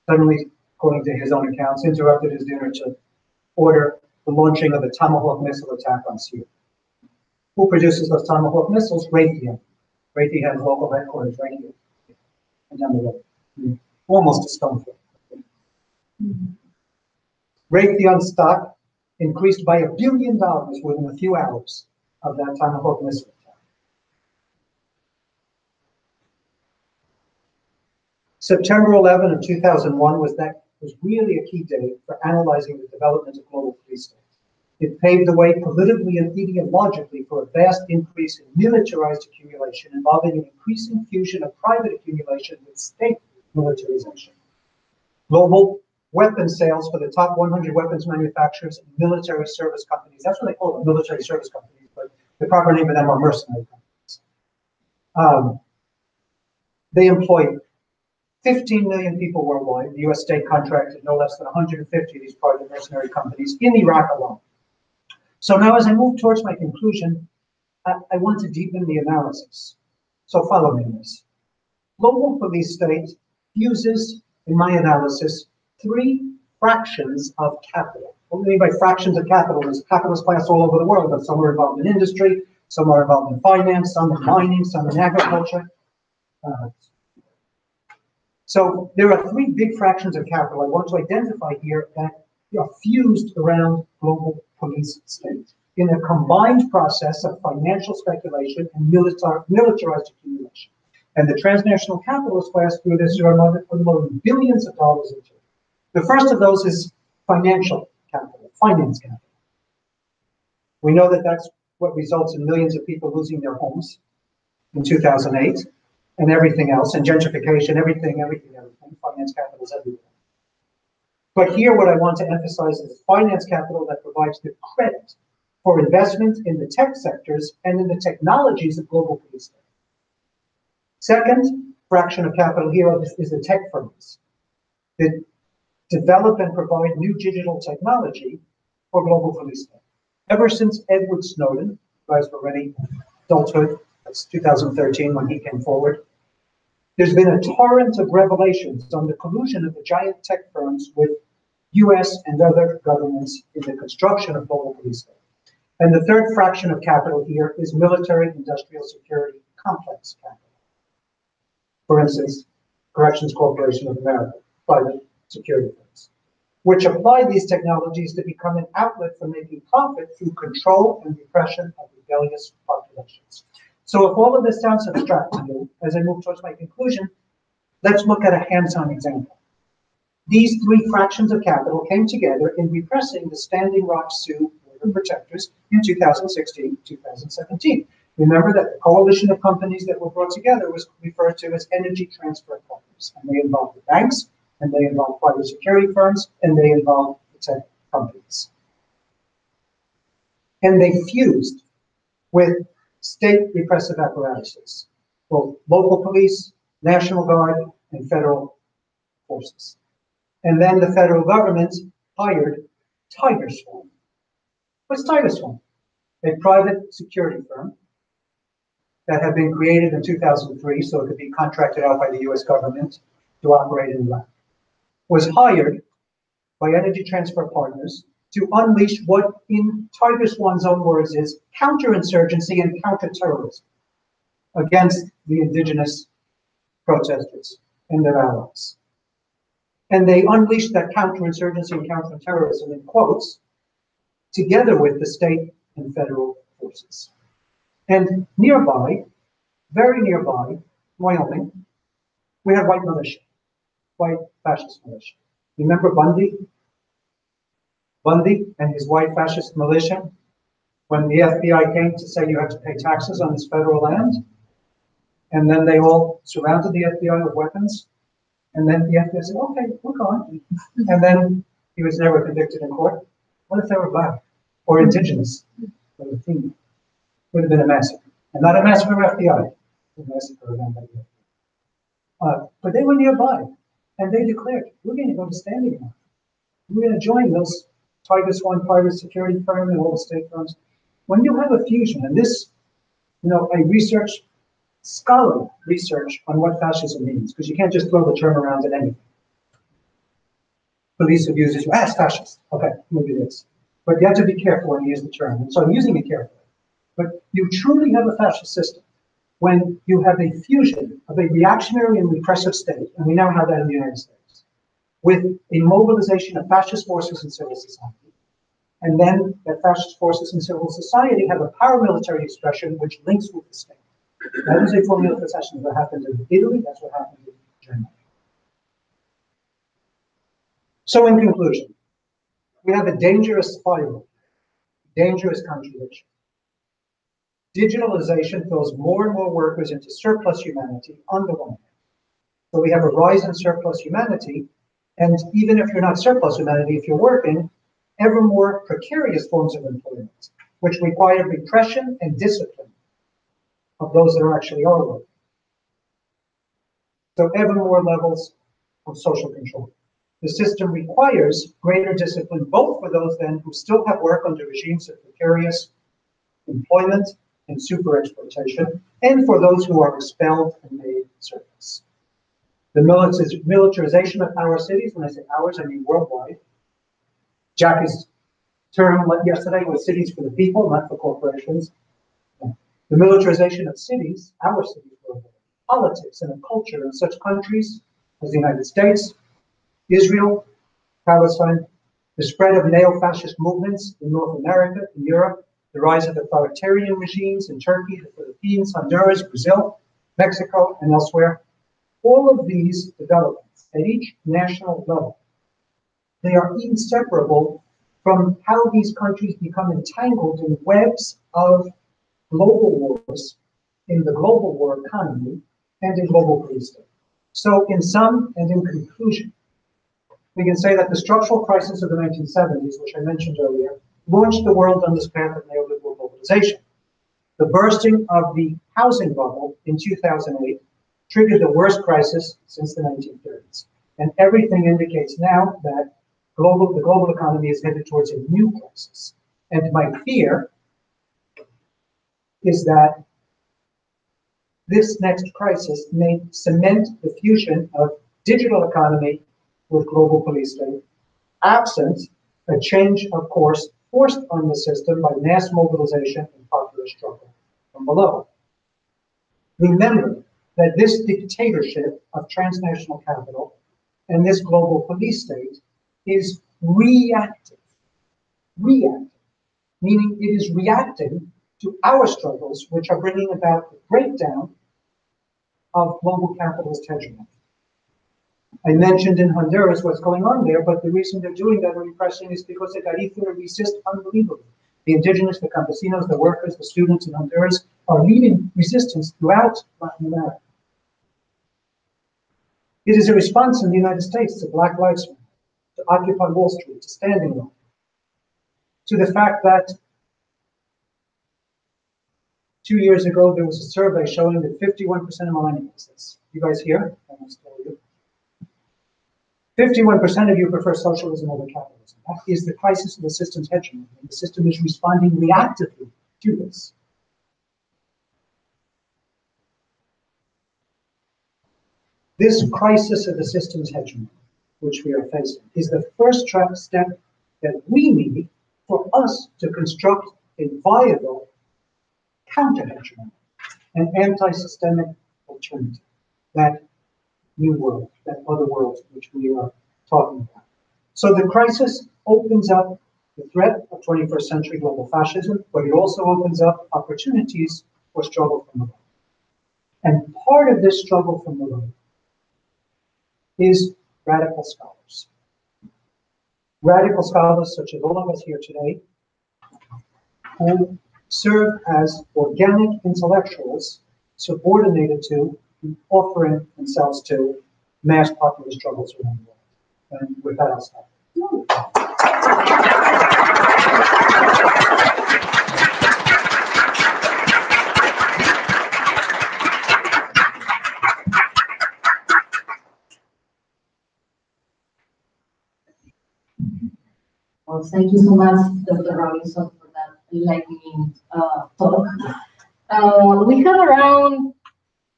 suddenly, according to his own accounts, interrupted his dinner to order the launching of a Tomahawk missile attack on Syria. Who produces those Tomahawk missiles? Raytheon. Raytheon has local headquarters right here, and down the road, almost a stone throw. Raytheon stock increased by $1 billion within a few hours of that Tomahawk missile attack. September 11 of 2001 was really a key date for analyzing the development of global police states. It paved the way politically and ideologically for a vast increase in militarized accumulation involving an increasing fusion of private accumulation with state militarization. Global weapons sales for the top 100 weapons manufacturers and military service companies. That's what they call them, military service companies, but the proper name for them are mercenary companies. They employ 15 million people worldwide. The US state contracted no less than 150 of these private mercenary companies in Iraq alone. So now as I move towards my conclusion, I want to deepen the analysis. So follow me in this. Global police state uses, in my analysis, 3 fractions of capital. What I mean by fractions of capital is capitalist class all over the world, but some are involved in industry, some are involved in finance, some in mining, some in agriculture. So there are 3 big fractions of capital I want to identify here that are fused around global police state in a combined process of financial speculation and militarized accumulation. And the transnational capitalist class through this are unloading billions of dollars into it. The first of those is financial capital, finance capital. We know that that's what results in millions of people losing their homes in 2008 and everything else, and gentrification, everything, finance capital is everywhere. But here what I want to emphasize is finance capital that provides the credit for investment in the tech sectors and in the technologies of global police state. Second fraction of capital here is the tech firms that develop and provide new digital technology for global police state. Ever since Edward Snowden, you guys were ready, adulthood, that's 2013 when he came forward, there's been a torrent of revelations on the collusion of the giant tech firms with US and other governments in the construction of global police state. And the third fraction of capital here is military industrial security complex capital. For instance, Corrections Corporation of America, private security firms, which apply these technologies to become an outlet for making profit through control and repression of rebellious populations. So if all of this sounds abstract to you, as I move towards my conclusion, let's look at a hands-on example. These 3 fractions of capital came together in repressing the Standing Rock Sioux border protectors in 2016-2017. Remember that the coalition of companies that were brought together was referred to as energy transfer partners, and they involved the banks, and they involved private security firms, and they involved the tech companies. And they fused with state repressive apparatuses, both local police, National Guard, and federal forces. And then the federal government hired Tiger Swarm. What's Tiger Swarm? A private security firm that had been created in 2003 so it could be contracted out by the US government to operate in Iraq. Was hired by Energy Transfer Partners to unleash what, in Tiger Swarm's own words, is counterinsurgency and counterterrorism against the indigenous protesters and their allies. And they unleashed that counterinsurgency and counterterrorism, in quotes, together with the state and federal forces. And nearby, very nearby, Wyoming, we have white militia, white fascist militia. Remember Bundy? Bundy and his white fascist militia, when the FBI came to say you had to pay taxes on this federal land, and then they all surrounded the FBI with weapons, and then the FBI said, okay, we're gone. And then he was never convicted in court. What if they were black or indigenous or Latino? Would have been a massacre. And not a massacre of FBI, a massacre of FBI. But they were nearby, and they declared, we're going to go to standing army. We're going to join those Titus I private security firm and all the state firms. When you have a fusion, and this, I researched, scholarly research on what fascism means, because you can't just throw the term around at anything. Police abuses you, it's fascist. Okay, maybe it is. But you have to be careful when you use the term. And so I'm using it carefully. But you truly have a fascist system when you have a fusion of a reactionary and repressive state, and we now have that in the United States, with a mobilization of fascist forces in civil society. And then that fascist forces in civil society have a paramilitary expression which links with the state. That is a formula for fascism. What happened in Italy, that's what happened in Germany. So in conclusion, we have a dangerous spiral, dangerous contradiction. Digitalization throws more and more workers into surplus humanity on the one hand. So we have a rise in surplus humanity, and even if you're not surplus humanity, if you're working, ever more precarious forms of employment, which require repression and discipline of those that actually are working. So ever more levels of social control. The system requires greater discipline, both for those then who still have work under regimes of precarious employment and super exploitation, and for those who are expelled and made surplus. The militarization of our cities, when I say ours, I mean worldwide. Jackie's term yesterday was cities for the people, not for corporations. The militarization of cities, our cities worldwide, politics and a culture in such countries as the United States, Israel, Palestine, the spread of neo-fascist movements in North America, in Europe, the rise of authoritarian regimes in Turkey, the Philippines, Honduras, Brazil, Mexico, and elsewhere. All of these developments at each national level, they are inseparable from how these countries become entangled in webs of global wars, in the global war economy, and in global police state. So in sum and in conclusion, we can say that the structural crisis of the 1970s, which I mentioned earlier, launched the world on this path of neoliberal globalization. The bursting of the housing bubble in 2008 triggered the worst crisis since the 1930s. And everything indicates now that the global economy is headed towards a new crisis. And my fear is that this next crisis may cement the fusion of digital economy with global police state, absent a change of course forced on the system by mass mobilization and popular struggle from below. Remember that this dictatorship of transnational capital and this global police state is reactive, meaning it is reacting to our struggles, which are bringing about the breakdown of global capitalist hegemony. I mentioned in Honduras what's going on there, but the reason they're doing that and repressing is because the Garifuna resist unbelievably. The indigenous, the campesinos, the workers, the students in Honduras are leading resistance throughout Latin America. It is a response in the United States to Black Lives Matter, to Occupy Wall Street, to Standing Rock, to the fact that 2 years ago there was a survey showing that 51% of millennials, you guys here? Almost all of you. 51% of you prefer socialism over capitalism. That is the crisis of the system's hegemony. And the system is responding reactively to this. This crisis of the system's hegemony, which we are facing, is the first step that we need for us to construct a viable counter-hegemony, an anti-systemic alternative, that new world, that other world which we are talking about. So the crisis opens up the threat of 21st century global fascism, but it also opens up opportunities for struggle from the right. And part of this struggle from the right is radical scholars. Radical scholars such as all of us here today, who serve as organic intellectuals subordinated to offering themselves to mass popular struggles around the world. And with that, I'll stop. Well, thank you so much, Dr. Robinson, for that enlightening talk. We have around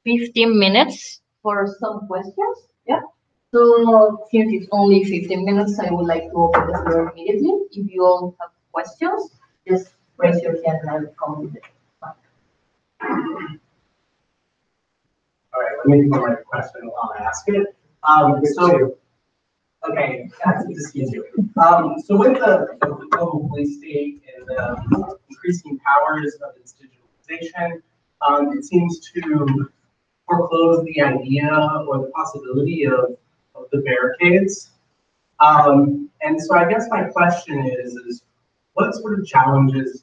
15 minutes for some questions. Yeah. So since it's only 15 minutes, I would like to open the floor immediately. If you all have questions, just raise your hand and I will come with it. All right, let me think of my question while I ask it. Okay, that's good to see you. So with the global police state and the increasing powers of its digitalization, it seems to foreclose the idea or the possibility of the barricades. And so I guess my question is what sort of challenges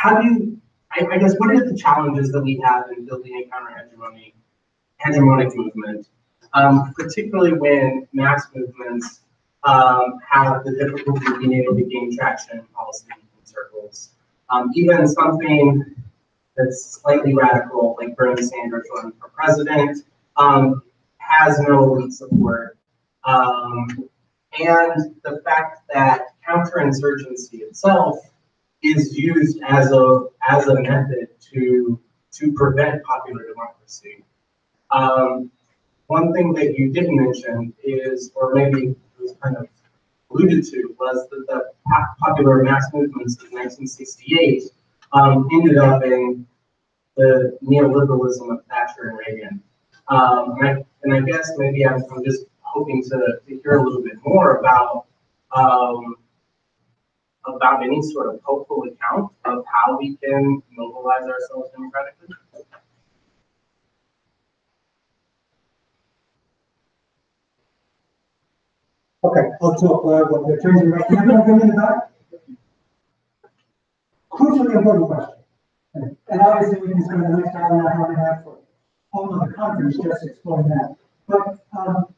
I guess what are the challenges that we have in building a counter-hegemonic movement? Particularly when mass movements have the difficulty of being able to gain traction in policy circles. Even something that's slightly radical, like Bernie Sanders running for president, has no elite support. And the fact that counterinsurgency itself is used as a method to prevent popular democracy. One thing that you didn't mention is, or maybe it was kind of alluded to, was that the popular mass movements of 1968 ended up in the neoliberalism of Thatcher and Reagan. And I guess maybe I'm just hoping to hear a little bit more about any sort of hopeful account of how we can mobilize ourselves democratically. Okay, I'll talk what they're changing right now. Give me the back. Crucially important question. And obviously we can spend the next hour and a half for all of the conference just exploring that. But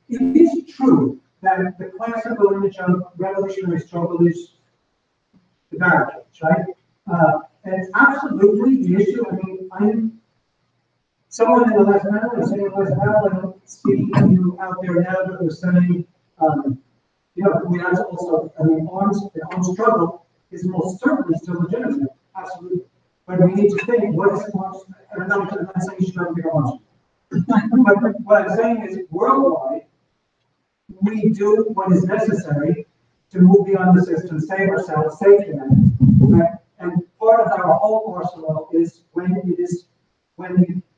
it is true that the classical image of revolutionary struggle is the barricades, right? And it's absolutely the issue. I mean, I'm someone in the last panel, or saying in the last panel, and speaking to you out there now that was saying, you know, we have to also, I mean, the armed struggle is most certainly still legitimate, absolutely. But we need to think, what is arms, and I'm not saying you should not be arms. But what I'm saying is, worldwide, we do what is necessary to move beyond the system, save ourselves, save humanity. Right? And part of our whole arsenal is when it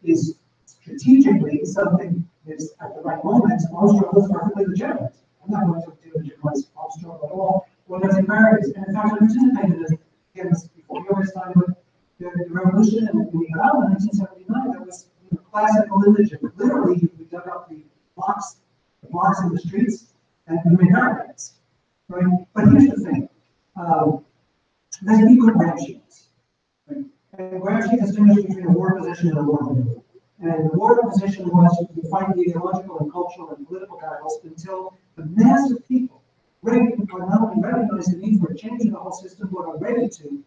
is strategically something is at the right moment, armed struggle is perfectly legitimate. I'm not going to legitimize armed struggle at all when there's barriers. And in fact, I participated in again before we always started with the revolution in Nicaragua in 1979. That was classical image of literally we dug up the blocks in the streets and we made barricades. Right? But here's the thing. There's equal branches. Right? And Gramsci distinguished between a war position and a war maneuver. And the war position was to fight the ideological and cultural and political battles until the mass of people are not only recognize the need for a change in the whole system, but are ready to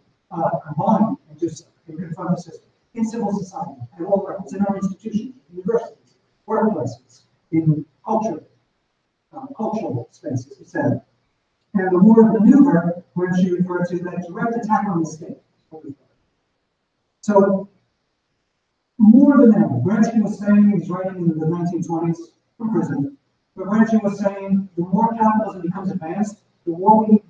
combine and do so and confront the system in civil society at all levels, in our institutions, universities, workplaces, in cultural spaces, etc. And the war maneuver, where she referred to that direct attack on the state. So, more than ever, Gramsci was saying, he's writing in the 1920s from prison, but Gramsci was saying the more capitalism becomes advanced, the more we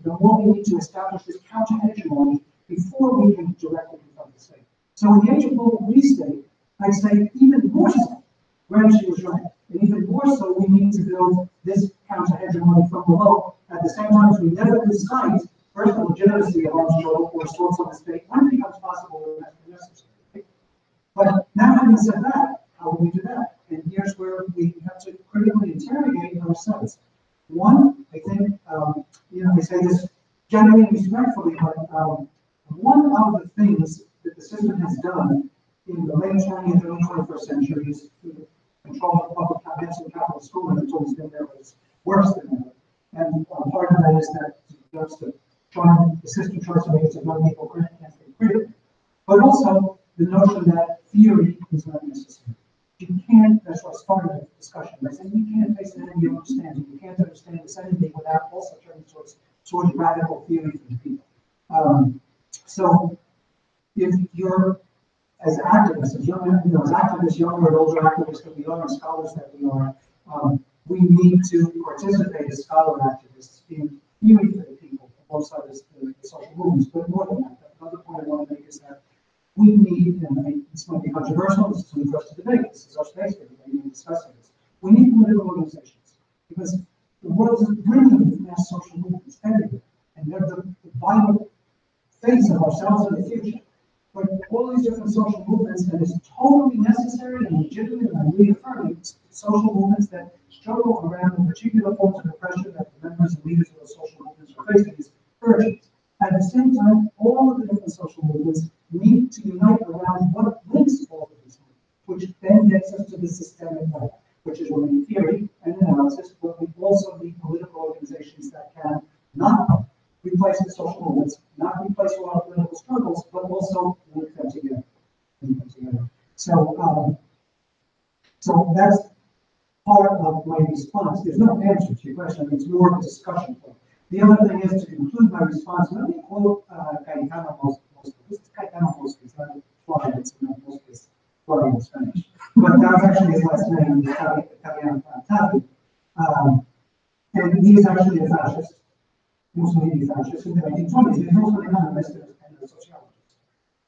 need to establish this counter-hegemony before we can directly confront the state. So in the age of global police state, I'd say even more so, Gramsci was right. And even more so, we need to build this counter-hegemony from below. At the same time, as we never lose sight, first, the legitimacy of arms struggle or assaults on the state when it becomes possible and necessary. But now having said that, how do we do that? And here's where we have to critically interrogate ourselves. One, I think, I say this genuinely respectfully, but one of the things that the system has done in the late 20th and early 21st centuries, control of public comments and capital schooling that's always been there was worse than ever. And part of that is that the system tries to make it so young people can't think critically. But also the notion that theory is not necessary. You can't, that's what started the discussion by saying you can't face an enemy you understand. You can't understand this enemy without also turning towards radical theory for the people. So if you're as activists, as young, as activists, younger and older activists that we are, and scholars that we are, we need to participate as scholar activists in theory for the people, alongside the social movements. But more than that, another point I want to make is that we need, and this might be controversial, this is something for us to debate, this is our space here, we need to discuss this. We need political organizations, because the world is brimming with mass social movements everywhere, and they're the vital face of ourselves in the future. But all these different social movements, and it's totally necessary and legitimate, and I'm reaffirming, social movements that struggle around the particular forms of oppression that the members and leaders of those social movements are facing is urgent. At the same time, all of the different social movements need to unite around what links all of these movements, which then gets us to the systemic level, which is where we need theory and analysis, but we also need political organizations that can not replace the social movements, not replace a lot of political struggles, but also link them together. So that's part of my response. There's no answer to your question. It's more of a discussion point. The other thing is to conclude my response. Let me quote Gaetano Mosca. This is Gaetano Mosca. It's not Florida. It's not Mosca. It's Florida in Spanish. But that was actually his last name. Italiano Fantavi. And he is actually a fascist. Mussolini fascist in the 1920s. He was also an economist and a sociologist.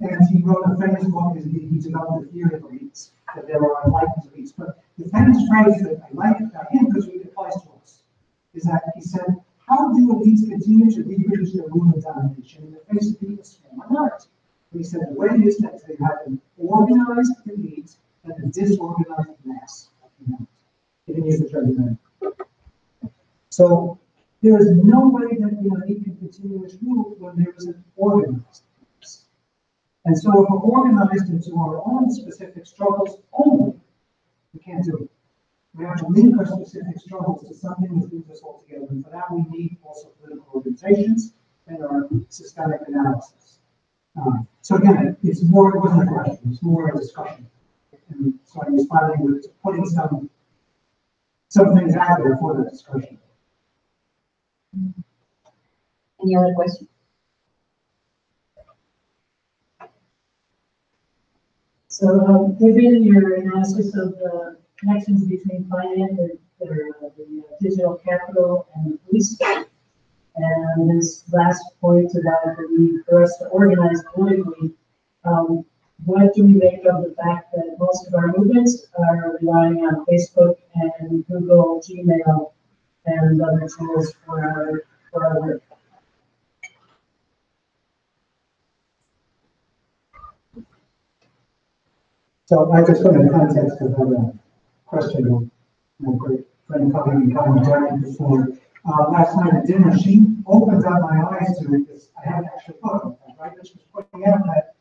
And he wrote a famous book. He developed the theory of elites, that there are enlightened elites. But the famous phrase that I like about him, because it applies to us, is that he said, how do elites continue to reproduce their rule of domination in the face of being a small minority? And he said the way it is that they have an organized elite and a disorganized mass of humanity. He didn't use the term humanity. So there is no way that the elite can continue its rule when there is an organized mass. And so if we're organized into our own specific struggles only, we can't do it. We have to link our specific struggles to something that brings us all together. And for that, we need also political organizations and our systemic analysis. So again, it wasn't a question, it's more a discussion. And so I'm responding with putting some things out there for the discussion. Any other questions? So, given your analysis of the connections between finance and the digital capital and the police state, and this last point about the need for us to organize politically, what do we make of the fact that most of our movements are relying on Facebook and Google, Gmail, and other tools for our work? So I just put in the context of that question of my great friend, colleague, and colleague before. Last night at dinner, she opened up my eyes to this. I had actually thought of that, right? Which was pointing out that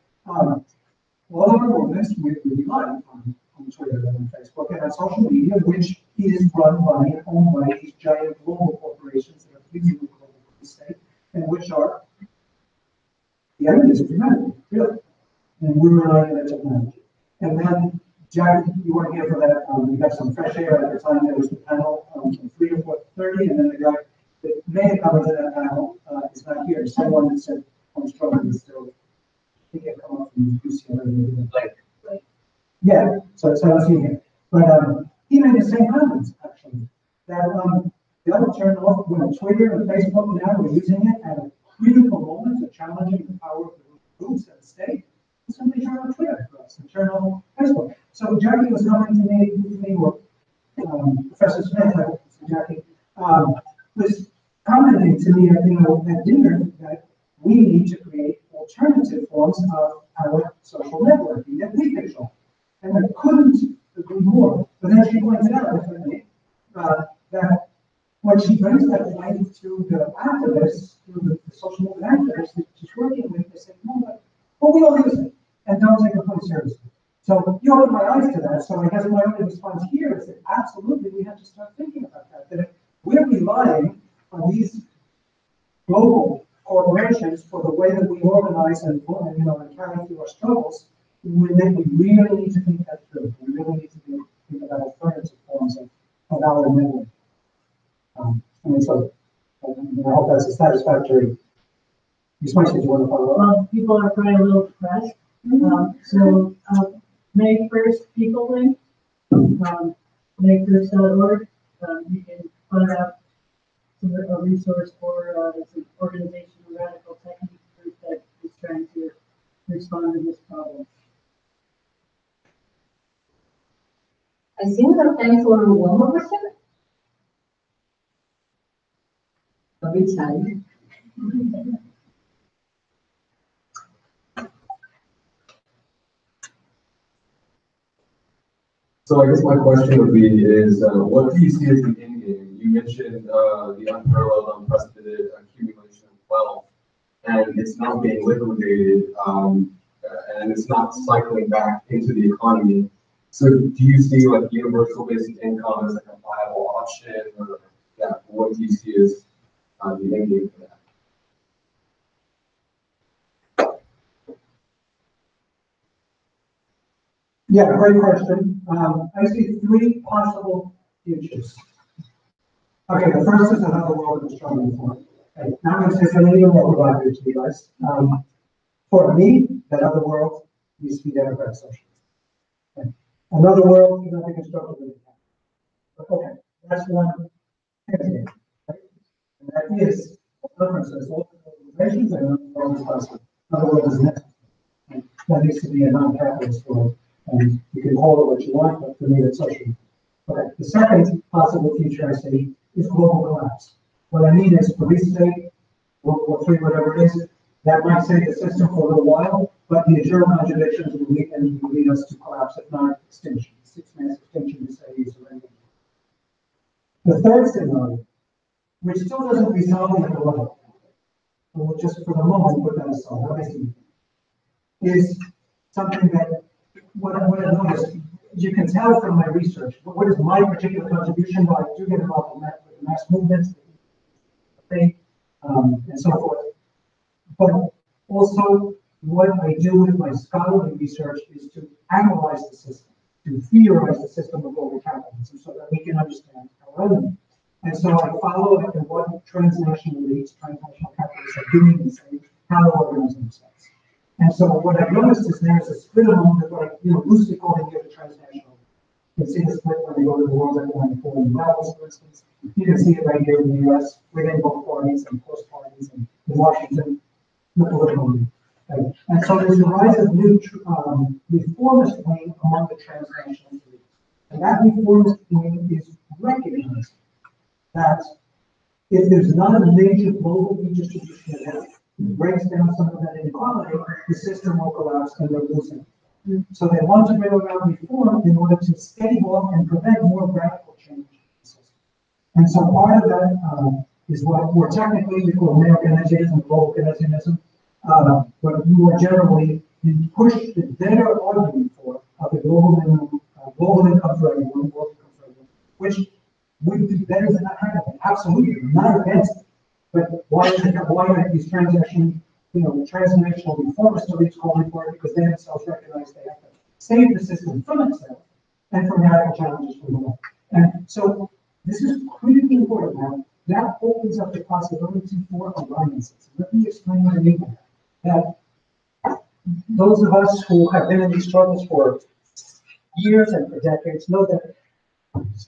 all of our movements, we rely on Twitter and on Facebook and on social media, which is run by and owned by these giant global corporations that are pleasing the global state, and which are the enemies of humanity, really. And we're relying on that technology. And then, Jack, you weren't here for that. We got some fresh air at the time. There was the panel from 3 to 4:30, and then the guy that made it come into that panel is not here. Someone that said, I'm struggling still. I think it come up from UCLA. Like, yeah, so I don't see him. But he made the same comments, actually. That the other turned off when Twitter and Facebook now were using it at a critical moment of challenging the power of the groups and the state. Simply turn on Twitter for us and turn on Facebook. So Jackie was coming to me, or Professor Smith, Jackie, was commenting to me at dinner that we need to create alternative forms of our social networking that we control. And I couldn't agree more. But then she pointed out that when she brings that light to the activists, to the social movement activists that she's working with, they say, no, but we all use it and don't take it fully seriously. So you opened my eyes to that. So I guess my only response here is that absolutely we have to start thinking about that. That if we're relying on these global corporations for the way that we organize and carry through our struggles, we really need to think that through. We really need to think about alternative forms of our network. So I hope that's a satisfactory response. You want to follow up? Well, people are probably a little depressed. May 1st, people link, May1st.org. You can find out a resource for it's an organization, a radical technique group that is trying to respond to this problem. I think we have time for one more question. A bit shy. So I guess my question would be is, what do you see as the end game? You mentioned the unparalleled, unprecedented accumulation of wealth, and it's not being liquidated, and it's not cycling back into the economy. So do you see like universal basic income as like a viable option, or what do you see as the end game for that? Yeah, great question. I see three possible futures. Okay, the first is another world I'm struggling for. Okay, now I'm going to say something even more provocative to you guys. For me, that other world used to be democratic socialist. Okay. Another world, you know, I can struggle with it. But okay, that's one entity, right? And that is differences, all organizations and all responsible. Another world is next. That needs to be a non-capitalist world. And you can call it what you want, but for me, it's social. Okay, the second possible future I see is global collapse. What I mean is police state, World War III, whatever it is, that might save the system for a little while, but the internal contradictions will lead us to collapse, if not extinction. 6 mass extinction to say is already. The third scenario, which still doesn't resolve the level, but we'll just for the moment put that aside, obviously, is something that what I noticed, you can tell from my research, but what is my particular contribution? Well, I do get involved with the mass movements, and so forth. But also, what I do with my scholarly research is to analyze the system, to theorize the system of global capitalism so that we can understand our own. And so I follow up on what transnational elites, transnational capitalists are doing and saying how to organize themselves. And so what I've noticed is there's a split among the, like, loosely calling it the transnational. You can see the split when they go to the World Economic Forum levels, for instance. You can see it right here in the US, within both parties and post parties, and in Washington, the political elite. Right? And so there's a rise of new reformist wing among the transnational elites. And that reformist wing is recognizing that if there's not a major global redistribution of wealth, breaks down some of that inequality, the system will collapse and they're losing. So they want to bring about reform in order to stave off and prevent more radical change in the system. And so part of that is what more technically we call neo-Keynesianism, global Keynesianism, but more generally, you push that they're arguing for of the global minimum, global income for everyone, world income for everyone, which would be better than not having it. Absolutely, not against it. But why are these transnational reformist elites calling for it? Because they themselves recognize they have to save the system from itself and from radical challenges from below. And so this is critically important now. That opens up the possibility for alliances. Let me explain what I mean by that. That those of us who have been in these struggles for years and for decades know that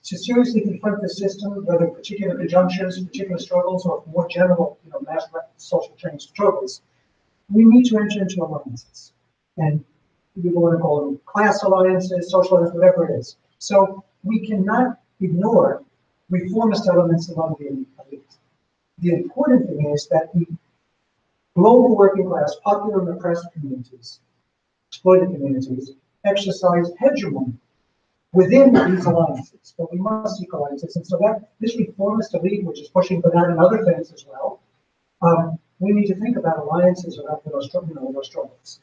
to seriously confront the system, whether particular conjunctures, particular struggles, or more general, mass social change struggles, we need to enter into alliances. And people want to call them class alliances, social alliances, whatever it is. So we cannot ignore reformist elements among the elite. The important thing is that the global working class, popular and oppressed communities, exploited communities, exercise hegemony within these alliances. But we must seek alliances. And so that this reformist elite, which is pushing for that and other things as well, we need to think about alliances around those struggles.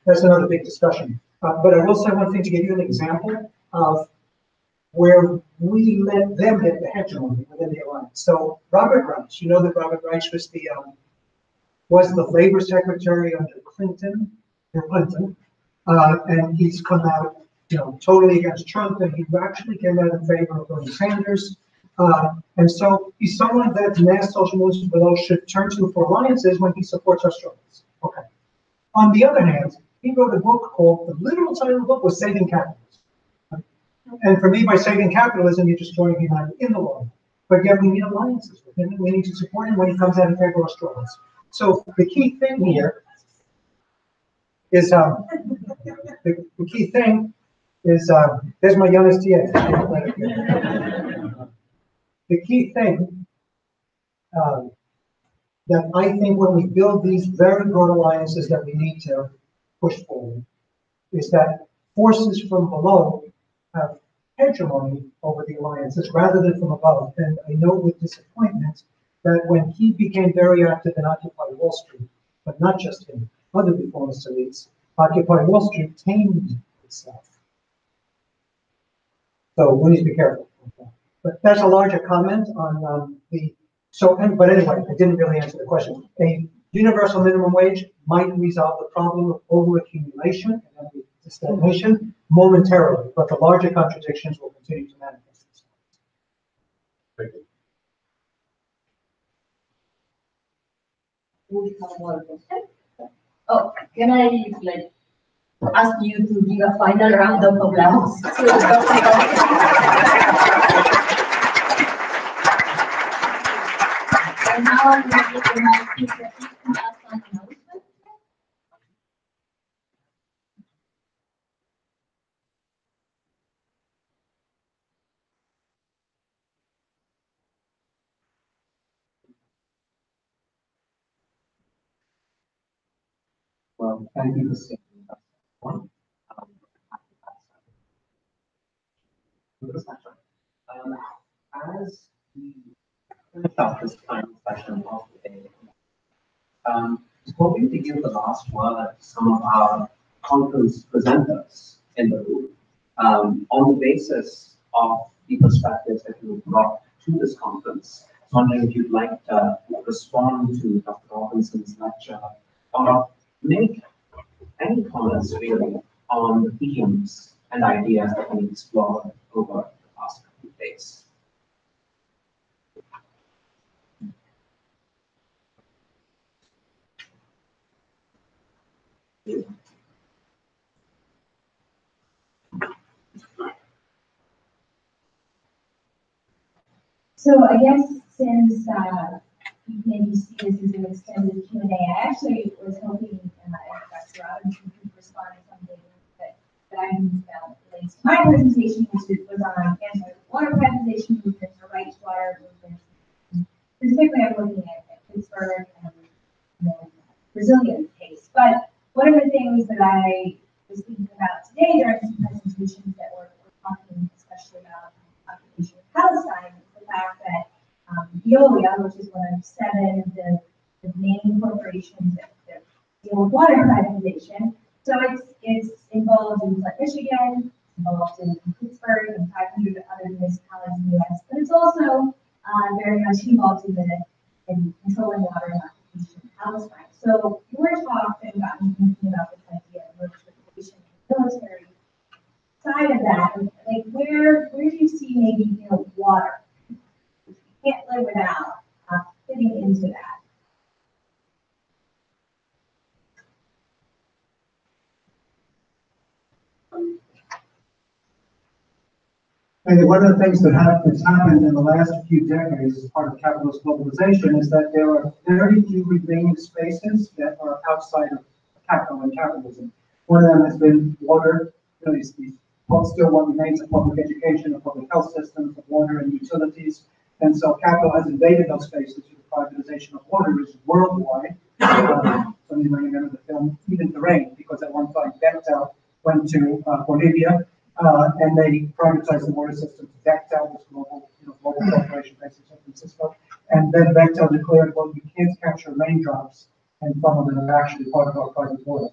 That's another big discussion. But I will say one thing to give you an example of where we let them get the hegemony within the alliance. So Robert Reich, you know that Robert Reich was the labor secretary under Clinton, and he's come out, totally against Trump, and he actually came out in favor of Bernie Sanders. And so he's someone that mass social movements below should turn to for alliances when he supports our struggles. Okay. On the other hand, he wrote a book called, the literal title of the book was Saving Capitalism. And for me, by saving capitalism, you're destroying humanity in the long run. But again, we need alliances with him. We need to support him when he comes out in favor of our struggles. So the key thing here is, the key thing is, there's my youngest TA. The key thing that I think when we build these very broad alliances that we need to push forward is that forces from below have hegemony over the alliances rather than from above. And I note with disappointment that when he became very active in Occupy Wall Street, but not just him, other reformist elites, Occupy Wall Street tamed itself. So we need to be careful. But that's a larger comment on but anyway, I didn't really answer the question. A universal minimum wage might resolve the problem of overaccumulation and stagnation momentarily, but the larger contradictions will continue to manifest themselves. Thank you. We have one question. Oh, can I ask you to give a final round of applause to And now I'm going to give my teacher to ask an announcement. Well, thank you for saying that one. As we finish up this final session of the day, hoping to give the last word to some of our conference presenters in the room on the basis of the perspectives that you brought to this conference. Wondering if you'd like to respond to Dr. Robinson's lecture or make any comments really on the themes and ideas that we explored over the past couple of days. So I guess since you maybe see this as an extended Q&A, I actually was hoping Dr. Robinson could respond to something that I relates to my presentation, which was on anti-water privatization movements or right to water movements. Specifically, I'm looking at Pittsburgh and the Brazilian case. But one of the things that I was thinking about today during some presentations that were talking especially about occupation of Palestine, is the fact that Veolia, which is one of 7 of the main corporations that deal with water privatization, so it's involved in Flint, Michigan, involved in Pittsburgh and 500 other municipalities in the U.S., but it's also very much involved in controlling water and occupation of Palestine. So your talk then got me thinking about this idea of militarization and military side of that. Like where do you see maybe water? You can't live without fitting into that. And one of the things that has happened in the last few decades as part of capitalist globalization is that there are very few remaining spaces that are outside of capital and capitalism. One of them has been water, really these but still what remains of public education, of public health systems, of water and utilities. And so capital has invaded those spaces through the privatization of water is worldwide. Some of you may remember the film Even the Rain, because at one point Bechtel went to Bolivia and they privatized the water system to Bechtel, this global, global corporation based in San Francisco. And then Bechtel declared, well, you can't capture raindrops and some of them are actually part of our private water.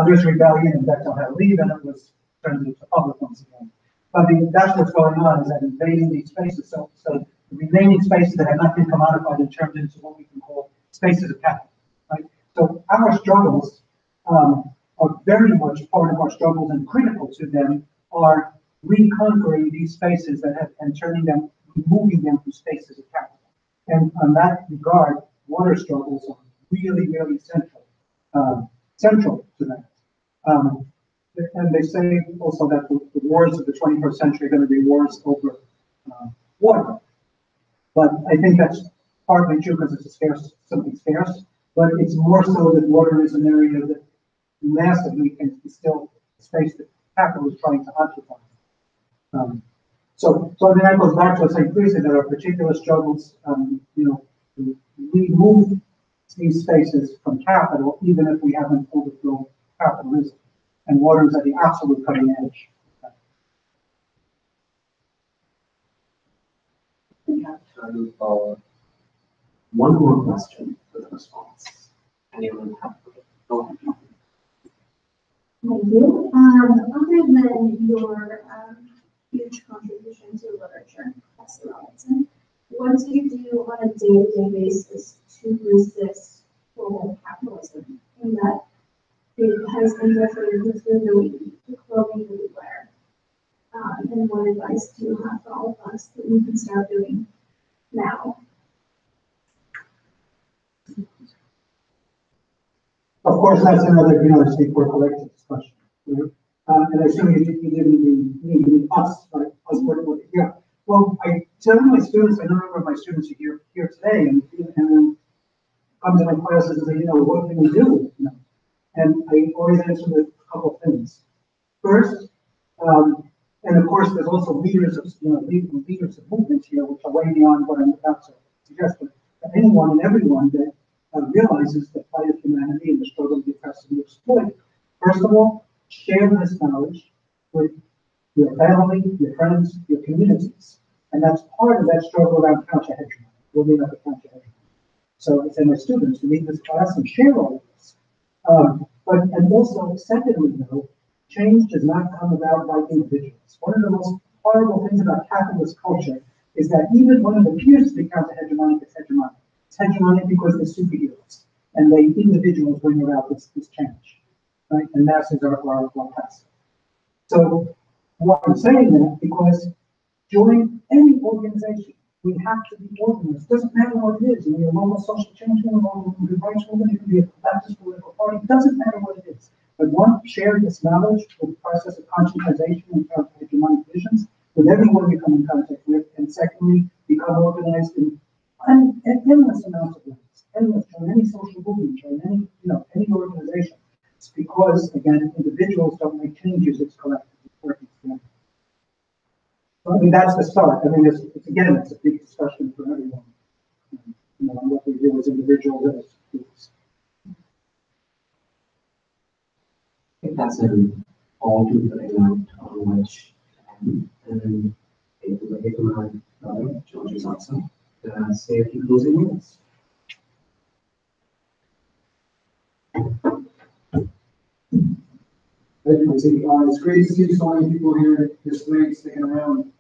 There's rebellion and Bechtel had to leave and it was turned into public once again. But that's what's going on, is that invading these spaces. So the remaining spaces that have not been commodified and turned into what we can call spaces of capital, right? So our struggles are very much part of our struggles, and critical to them are reconquering these spaces that have, and turning them, removing them from spaces of capital. And on that regard, water struggles are really, really central, central to that. And they say also that the wars of the 21st century are going to be wars over water. But I think that's partly true because it's a scarce, something scarce, but it's more so that water is an area that massively can be still space that capital is trying to occupy. So I think that goes back to saying previously that our particular struggles, we move these spaces from capital, even if we haven't overthrown capitalism. And water is at the absolute cutting edge. We have time for one more question for the response. Anyone have? Go ahead. Thank you. Other than your huge contribution to literature, Professor Robinson, what do you do on a day-to-day basis to resist global capitalism in that it has infiltrated into the clothing that we wear? And what advice do you have for all of us that we can start doing now? Of course, that's another speak for collective discussion. And I assume you didn't mean us, right? Us working. Yeah. Well, I tell my students, I know a number of my students are here today, and then come to my classes and say, what can we do? And I always answer with a couple of things. First, and of course, there's also leaders of leaders of movements here, which are way beyond what I'm about to suggest. But anyone and everyone that realizes the plight of humanity and the struggle of the oppressed and the exploited. First of all, share this knowledge with your family, your friends, your communities. And that's part of that struggle around counter-hegemony, building up a counter-hegemony. So I say my students, leave this class and share all of this. And also, secondly, though, change does not come about by individuals. One of the most horrible things about capitalist culture is that even when it appears to be counter-hegemonic, it's hegemonic. It's hegemonic because they're superheroes, and they individuals bring about this change, right? And masses are passive. So why I'm saying that, because join any organization, we have to be organized. It doesn't matter what it is. It can be a local social change movement, a local human rights movement, it can be a Baptist political party. It doesn't matter what it is. But one, share this knowledge with the process of conscientization and counter-hegemonic visions with everyone you come in contact with. And secondly, become organized in endless amounts of ways. Endless, join any social movement, join any organization. It's because, again, individuals don't make changes, it's collective working together. So, I mean, that's the start. I mean, it's a big discussion for everyone. On what we do as individuals and as groups. I think that's an all too good note on which and to my brother, George Johnson, say a few closing words. It's great to see so many people here this late sticking around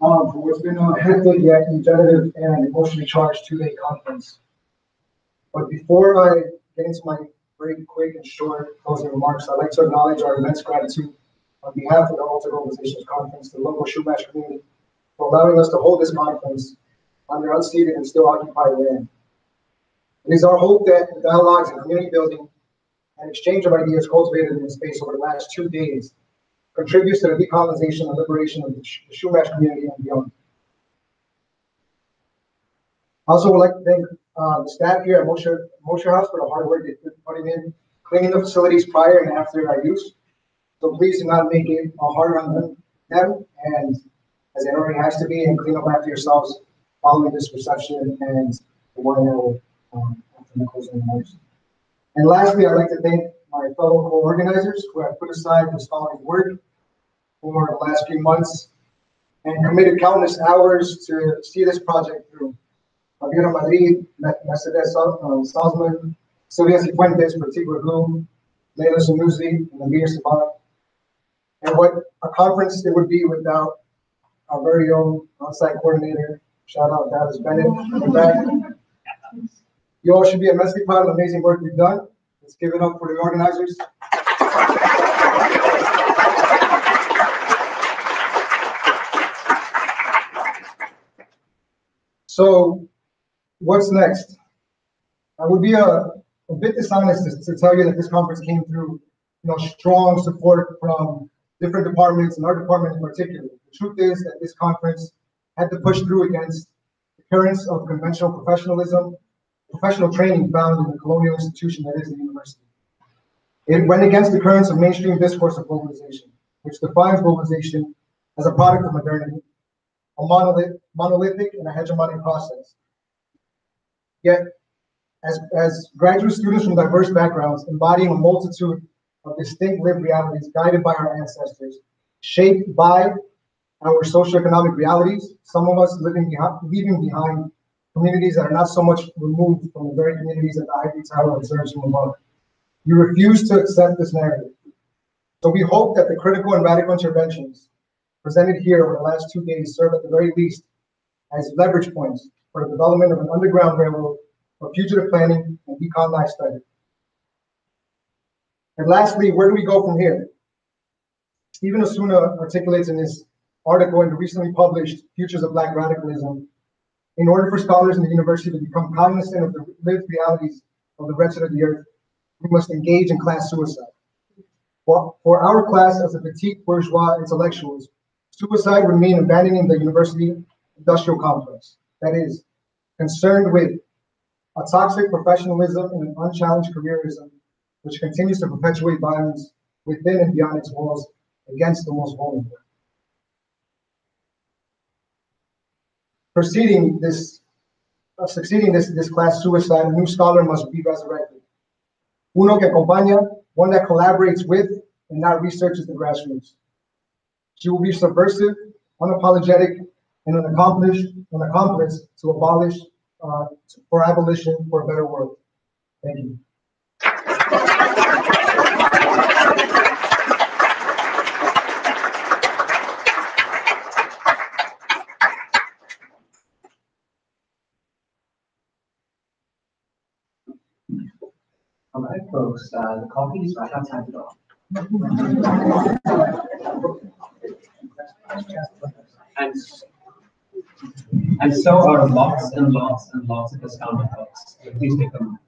for what's been a hectic yet regenerative and emotionally charged two-day conference. But before I get into my very quick and short closing remarks, I'd like to acknowledge our immense gratitude on behalf of the Alter Organizations Conference, the local Shumash community, for allowing us to hold this conference on their unceded and still occupied land. It is our hope that the dialogues and community building and exchange of ideas cultivated in this space over the last 2 days contributes to the decolonization and liberation of the Shumash community and beyond. I also would like to thank the staff here at Mosher House for the hard work they've been putting in, cleaning the facilities prior and after our use, So please do not make it harder on them, and as it already has to be, and clean up after yourselves following this reception and the one hour after the closing remarks. And lastly, I'd like to thank my fellow co-organizers who have put aside the scholarly work for the last few months and committed countless hours to see this project through. Javier Madrid, Mercedes Salzman, Sylvia Cifuentes, Pratik Raghu, Leila Sanusi, and Amir Sabat. And what a conference it would be without our very own on-site coordinator. Shout out Dallas Bennett in the back. You all should be immensely proud of the amazing work we've done. Let's give it up for the organizers. So, what's next? I would be a bit dishonest to tell you that this conference came through, strong support from different departments and our department in particular. The truth is that this conference had to push through against the currents of conventional professionalism, professional training found in the colonial institution that is the university. It went against the currents of mainstream discourse of globalization, which defines globalization as a product of modernity, a monolithic and a hegemonic process. Yet, as graduate students from diverse backgrounds, embodying a multitude of distinct lived realities guided by our ancestors, shaped by our socioeconomic realities, some of us leaving behind communities that are not so much removed from the very communities that the ivory tower observes from above. You refuse to accept this narrative. So we hope that the critical and radical interventions presented here over the last 2 days serve at the very least as leverage points for the development of an underground railroad for fugitive planning and decolonized study. And lastly, where do we go from here? Stephen Osuna articulates in his article in the recently published Futures of Black Radicalism, in order for scholars in the university to become cognizant of the lived realities of the wretched of the earth, we must engage in class suicide. For our class as a petite bourgeois intellectuals, suicide would mean abandoning the university industrial complex. That is, concerned with a toxic professionalism and an unchallenged careerism, which continues to perpetuate violence within and beyond its walls against the most vulnerable. Succeeding this class suicide, a new scholar must be resurrected. Uno que acompaña, one that collaborates with and not researches the grassroots. She will be subversive, unapologetic, and an accomplice to abolish, for abolition for a better world. Thank you. All right, folks, the coffee is right outside the door. And so are lots and lots and lots of discounted books. So please take them.